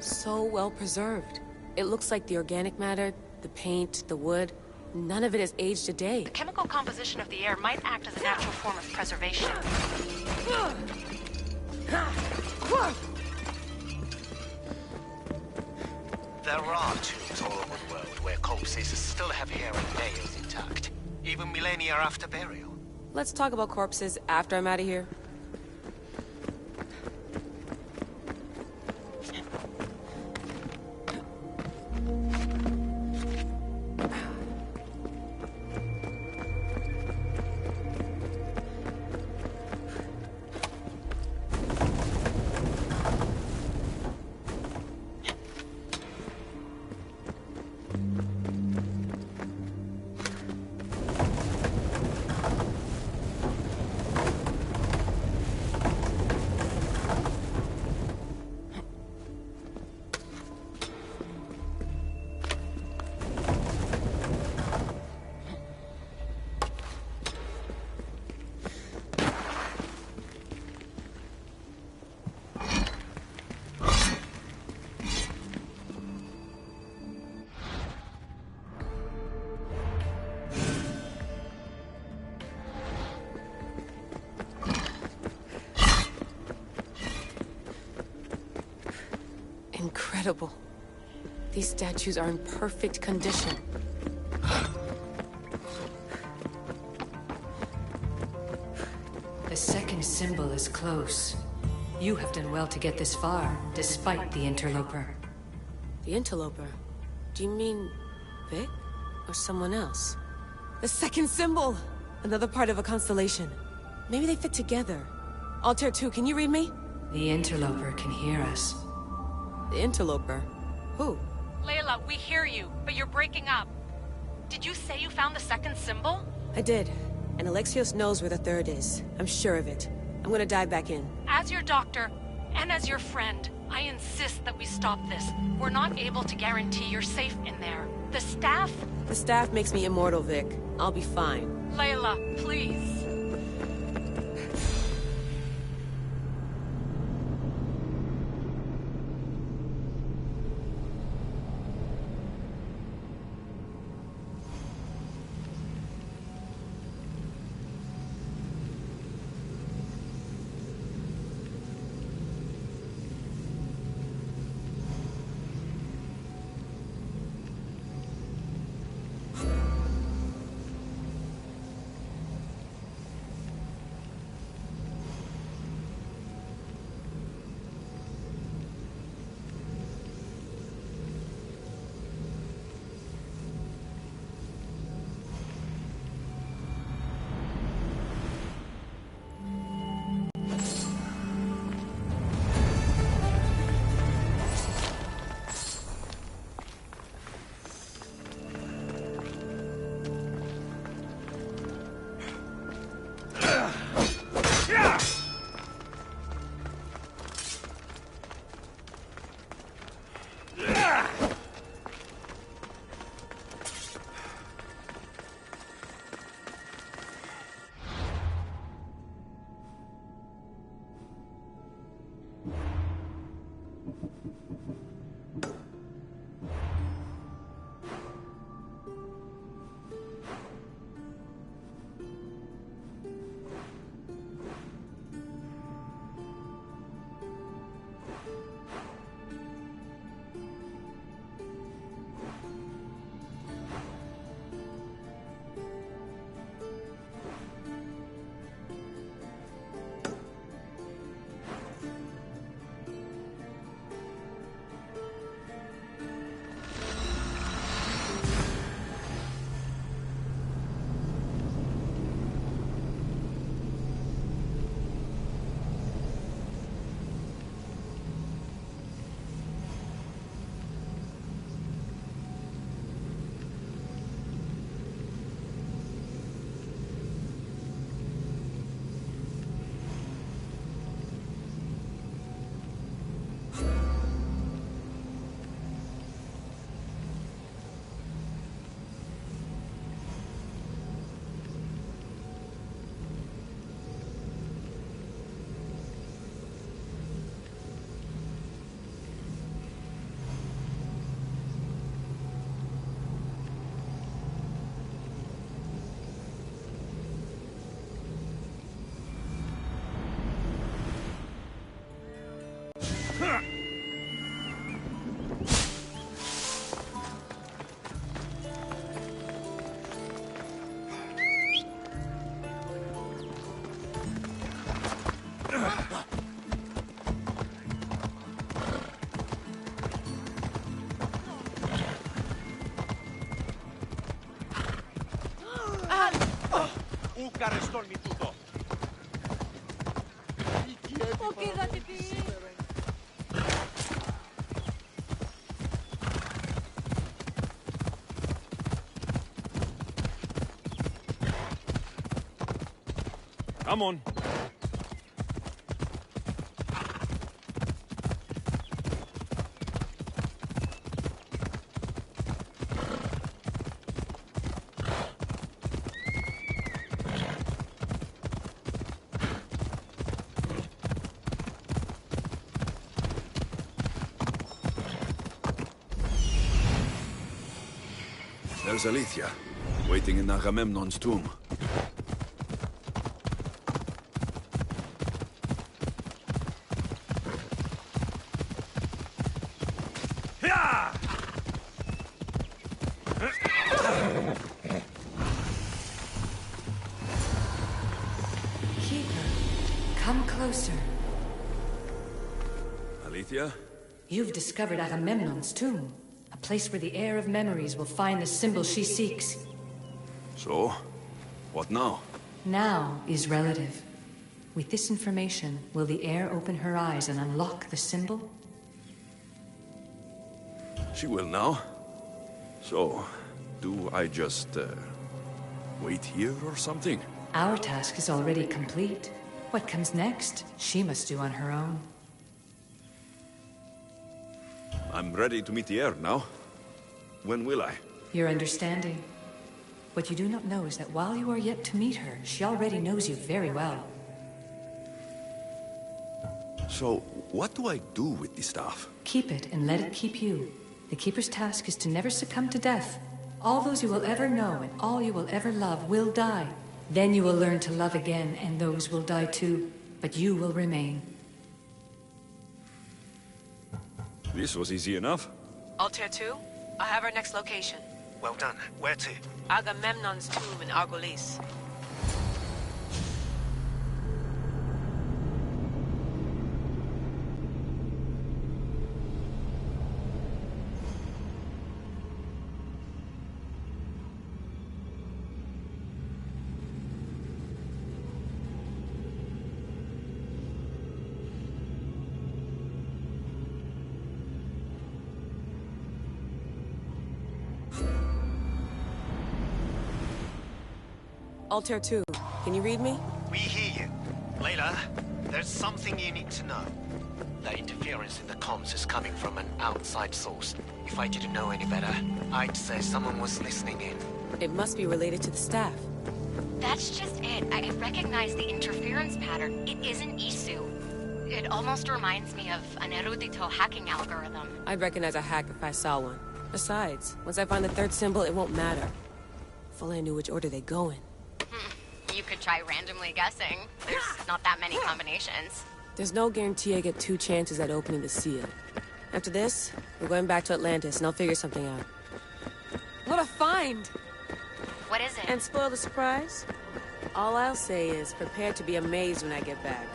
So well preserved. It looks like the organic matter, the paint, the wood, none of it has aged a day. The chemical composition of the air might act as a natural form of preservation. There are tombs all over the world where corpses still have hair and nails intact, even millennia after burial. Let's talk about corpses after I'm out of here. incredible. These statues are in perfect condition. The second symbol is close. You have done well to get this far, despite the interloper. The interloper? Do you mean Vic? Or someone else? The second symbol! Another part of a constellation. Maybe they fit together. Altair 2, can you read me? The interloper can hear us. The interloper? Who? Layla, we hear you, but you're breaking up. Did you say you found the second symbol? I did. And Alexios knows where the third is. I'm sure of it. I'm gonna dive back in. As your doctor, and as your friend, I insist that we stop this. We're not able to guarantee you're safe in there. The staff? The staff makes me immortal, Vic. I'll be fine. Layla, please. Καρεστώνει τούτο. Come on. There's Alethea, waiting in Agamemnon's tomb. Come closer. Alethea? You've discovered Agamemnon's tomb, a place where the heir of memories will find the symbol she seeks. So? What now? Now is relative. With this information, will the heir open her eyes and unlock the symbol? She will now. So, do I just, wait here or something? Our task is already complete. What comes next, she must do on her own. I'm ready to meet the heir now. When will I? Your understanding. What you do not know is that while you are yet to meet her, she already knows you very well. So, what do I do with the staff? Keep it and let it keep you. The Keeper's task is to never succumb to death. All those you will ever know and all you will ever love will die. Then you will learn to love again, and those will die too. But you will remain. This was easy enough. Altair 2, I have our next location. Well done. Where to? Agamemnon's tomb in Argolis. Altair 2, can you read me? We hear you. Layla, there's something you need to know. The interference in the comms is coming from an outside source. If I didn't know any better, I'd say someone was listening in. It must be related to the staff. That's just it. I recognize the interference pattern. It isn't Isu. It almost reminds me of an erudito hacking algorithm. I'd recognize a hack if I saw one. Besides, once I find the third symbol, it won't matter. If only I knew which order they go in. You could try randomly guessing. There's not that many combinations. There's no guarantee I get 2 chances at opening the seal. After this, we're going back to Atlantis and I'll figure something out. What a find! What is it? And spoil the surprise? All I'll say is prepare to be amazed when I get back.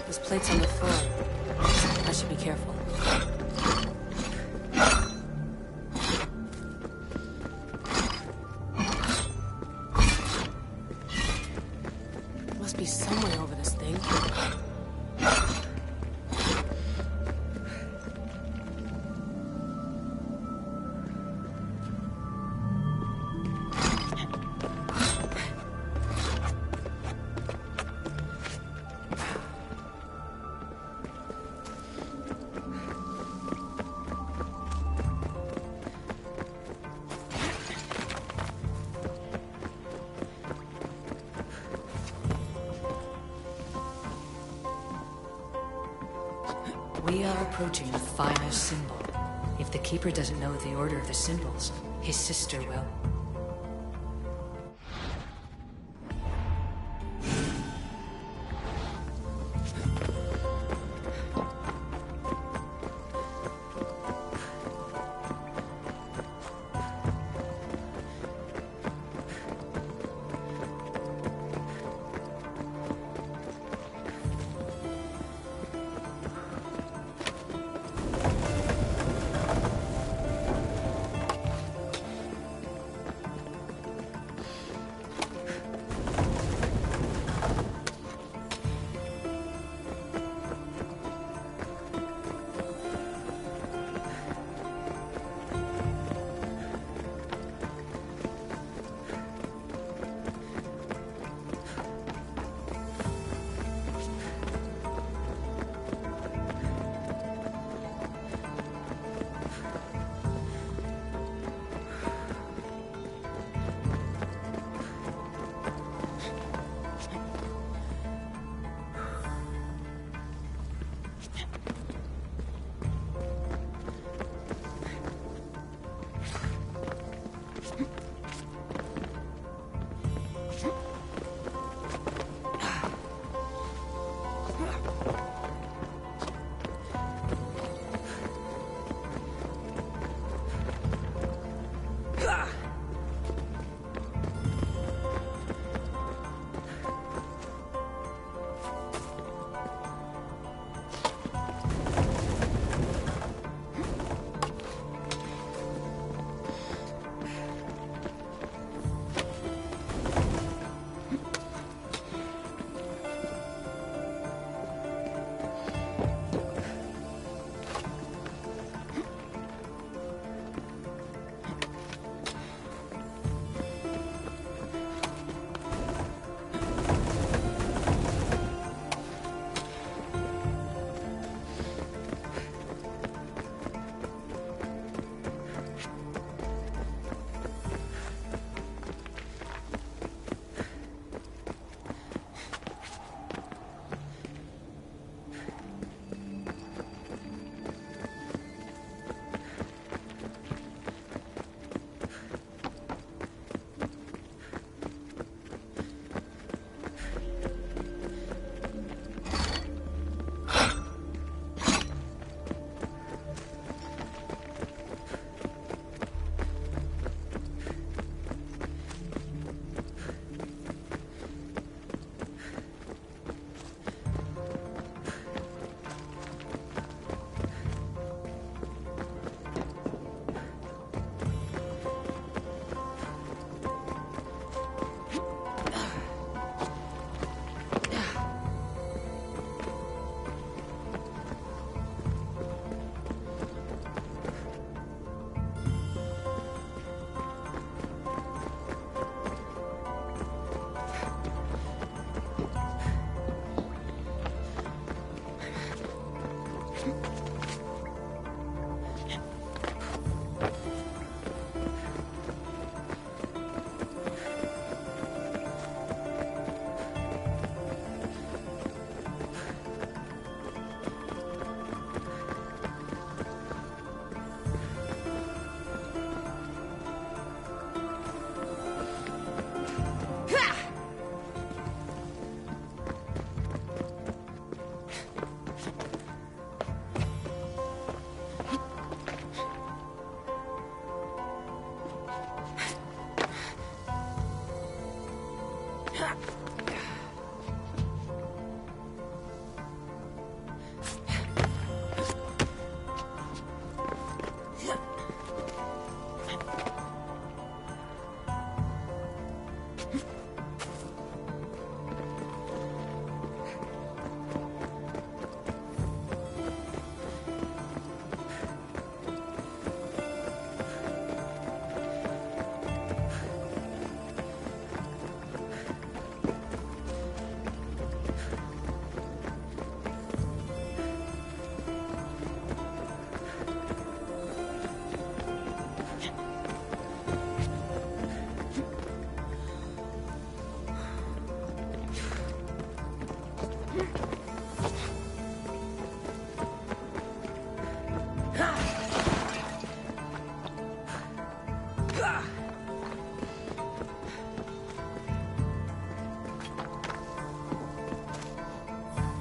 There's plates on the floor. I should be careful. Must be somewhere over this thing. We are approaching the final symbol. If the Keeper doesn't know the order of the symbols, his sister will.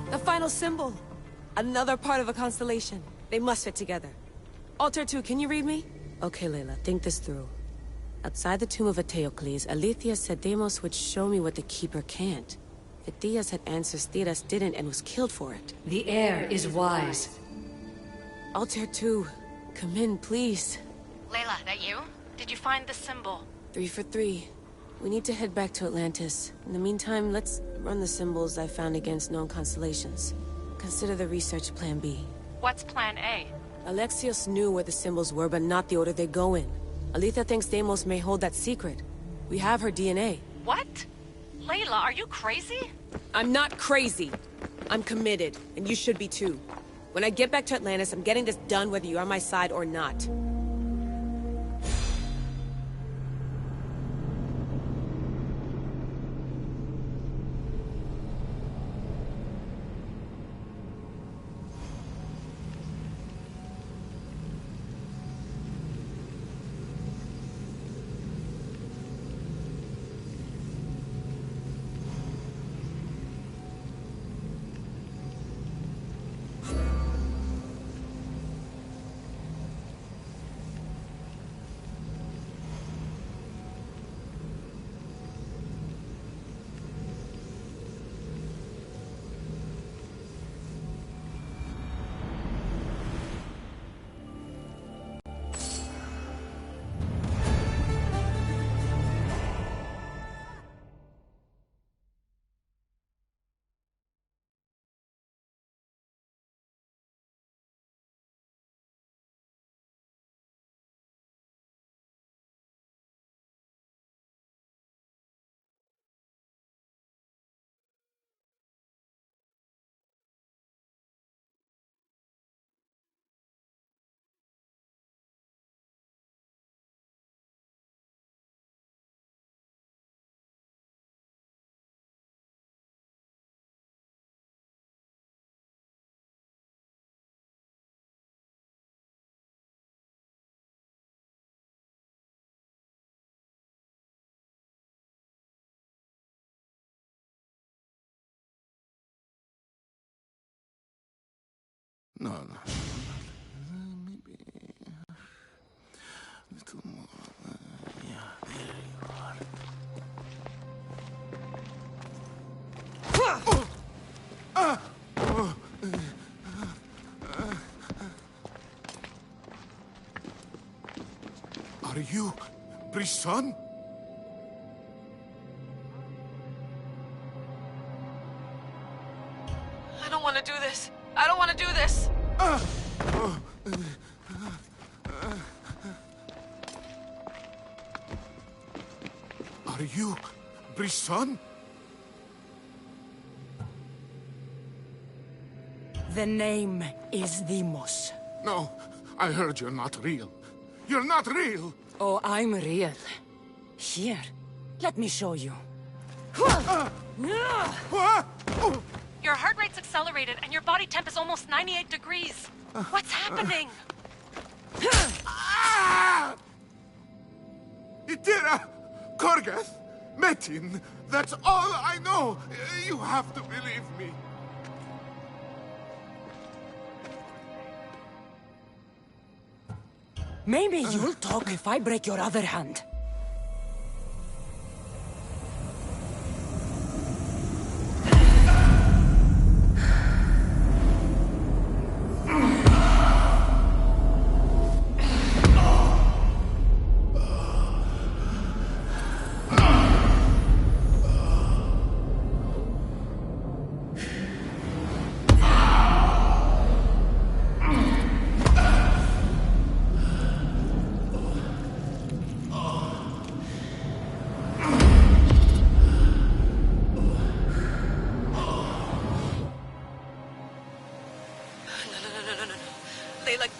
The final symbol. Another part of a constellation. They must fit together. Altair 2, can you read me? Okay, Layla, think this through. Outside the tomb of Eteocles, Alethea said Deimos would show me what the Keeper can't. Phidias had answers Theras didn't and was killed for it. The heir is wise. Altair 2, come in, please. Layla, that you? Did you find the symbol? 3 for 3. We need to head back to Atlantis. In the meantime, let's run the symbols I found against known constellations. Consider the research plan B. What's plan A? Alexios knew where the symbols were, but not the order they go in. Alethea thinks Deimos may hold that secret. We have her DNA. What? Layla, are you crazy? I'm not crazy. I'm committed, and you should be too. When I get back to Atlantis, I'm getting this done whether you're on my side or not. No. Maybe a little more. Yeah, there you are. Are you Brisson? I don't want to do this. I don't want to do this. Are you Brisson? The name is Deimos. No, I heard you're not real. You're not real! Oh, I'm real. Here, let me show you. Your heart rate's accelerated and your body temp is almost 98 degrees. What's happening? Itira! Korgath! Metin! That's all I know! You have to believe me. Maybe you'll talk if I break your other hand.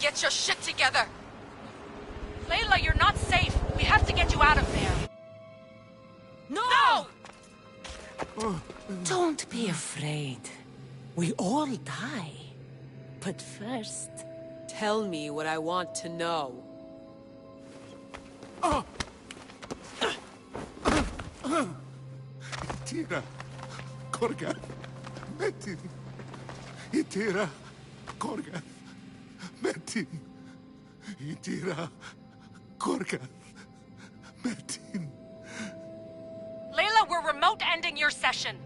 Get your shit together! Layla, you're not safe. We have to get you out of there. No! Don't be afraid. We all die. But first... Tell me what I want to know. Itira, Korgath, Metin. Itira, Korgath, Metin. Itira, Korgath, Metin. Layla, we're remote ending your session.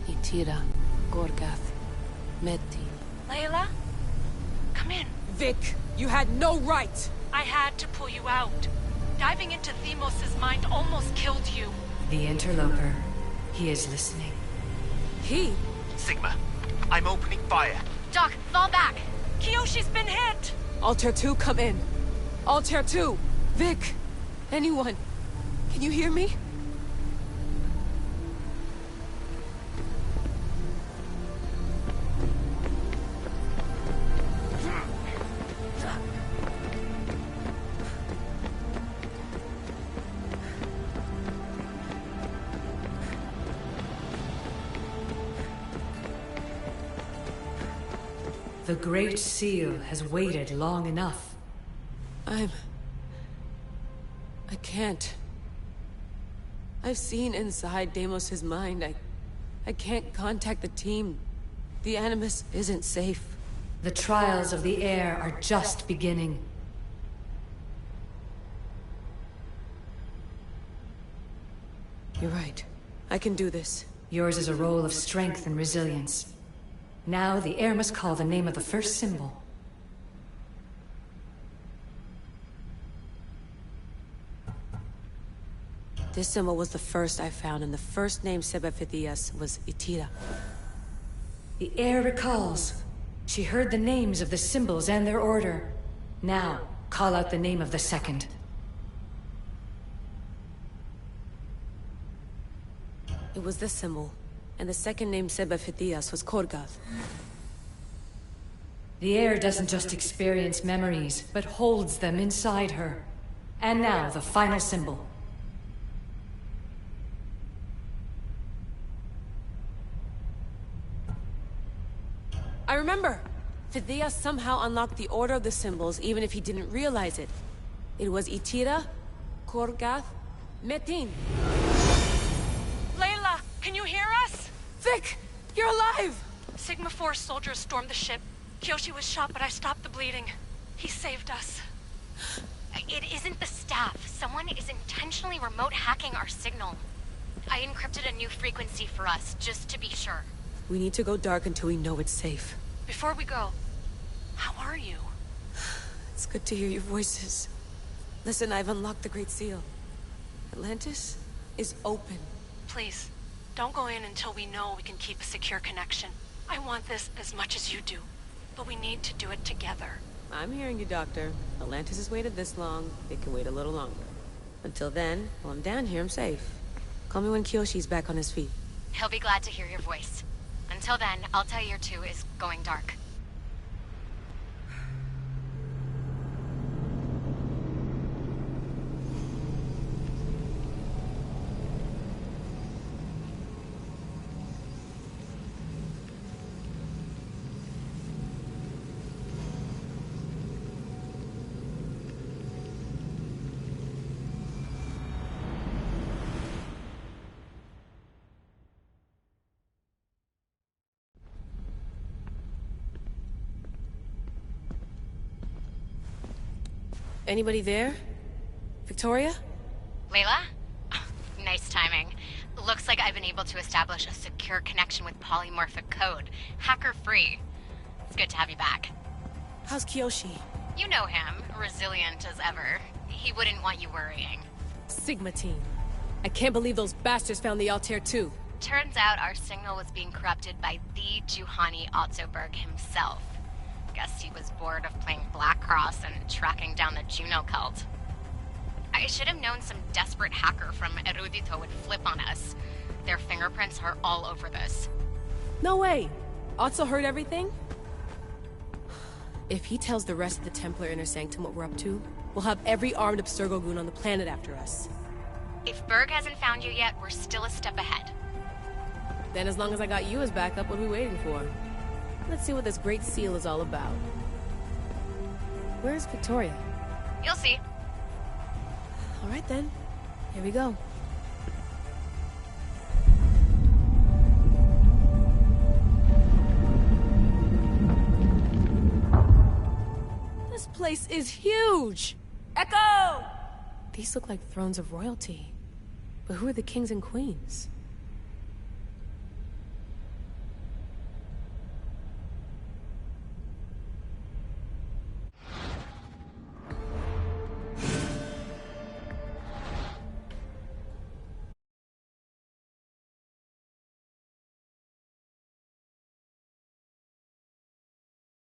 Itira, Gorgath, Metin. Layla? Come in. Vic, you had no right! I had to pull you out. Diving into Themos' mind almost killed you. The interloper. He is listening. He? Sigma, I'm opening fire. Doc, fall back. Kiyoshi's been hit! Altair 2, come in. Altair 2! Vic! Anyone? Can you hear me? The Great Seal has waited long enough. I can't. I've seen inside Deimos' mind. I can't contact the team. The Animus isn't safe. The trials of the air are just beginning. You're right. I can do this. Yours is a role of strength and resilience. Now the air must call the name of the first symbol. This symbol was the first I found, and the first name said by Phidias was Itira. The air recalls. She heard the names of the symbols and their order. Now, call out the name of the second. It was this symbol, and the second name said by Phidias was Korgath. The air doesn't just experience memories, but holds them inside her. And now, the final symbol. I remember! Phidias somehow unlocked the order of the symbols, even if he didn't realize it. It was Itira, Korgath, Metin. Layla, can you hear us? Vic! You're alive! Sigma 4 soldiers stormed the ship. Kiyoshi was shot, but I stopped the bleeding. He saved us. It isn't the staff. Someone is intentionally remote hacking our signal. I encrypted a new frequency for us, just to be sure. We need to go dark until we know it's safe. Before we go, how are you? It's good to hear your voices. Listen, I've unlocked the Great Seal. Atlantis is open. Please, don't go in until we know we can keep a secure connection. I want this as much as you do, but we need to do it together. I'm hearing you, Doctor. Atlantis has waited this long. It can wait a little longer. Until then, while I'm down here, I'm safe. Call me when Kiyoshi's back on his feet. He'll be glad to hear your voice. Until then, Altair 2 is going dark. Anybody there? Victoria? Layla? Nice timing. Looks like I've been able to establish a secure connection with polymorphic code. Hacker-free. It's good to have you back. How's Kiyoshi? You know him, resilient as ever. He wouldn't want you worrying. Sigma team. I can't believe those bastards found the Altair too. Turns out our signal was being corrupted by the Juhani Otzoberg himself. Guess he was bored of playing Black Cross and tracking down the Juno cult. I should have known some desperate hacker from Erudito would flip on us. Their fingerprints are all over this. No way! Otso heard everything? If he tells the rest of the Templar Inner Sanctum what we're up to, we'll have every armed Abstergo goon on the planet after us. If Berg hasn't found you yet, we're still a step ahead. Then as long as I got you as backup, what are we waiting for? Let's see what this Great Seal is all about. Where's Victoria? You'll see. All right then. Here we go. This place is huge! Echo! These look like thrones of royalty. But who are the kings and queens?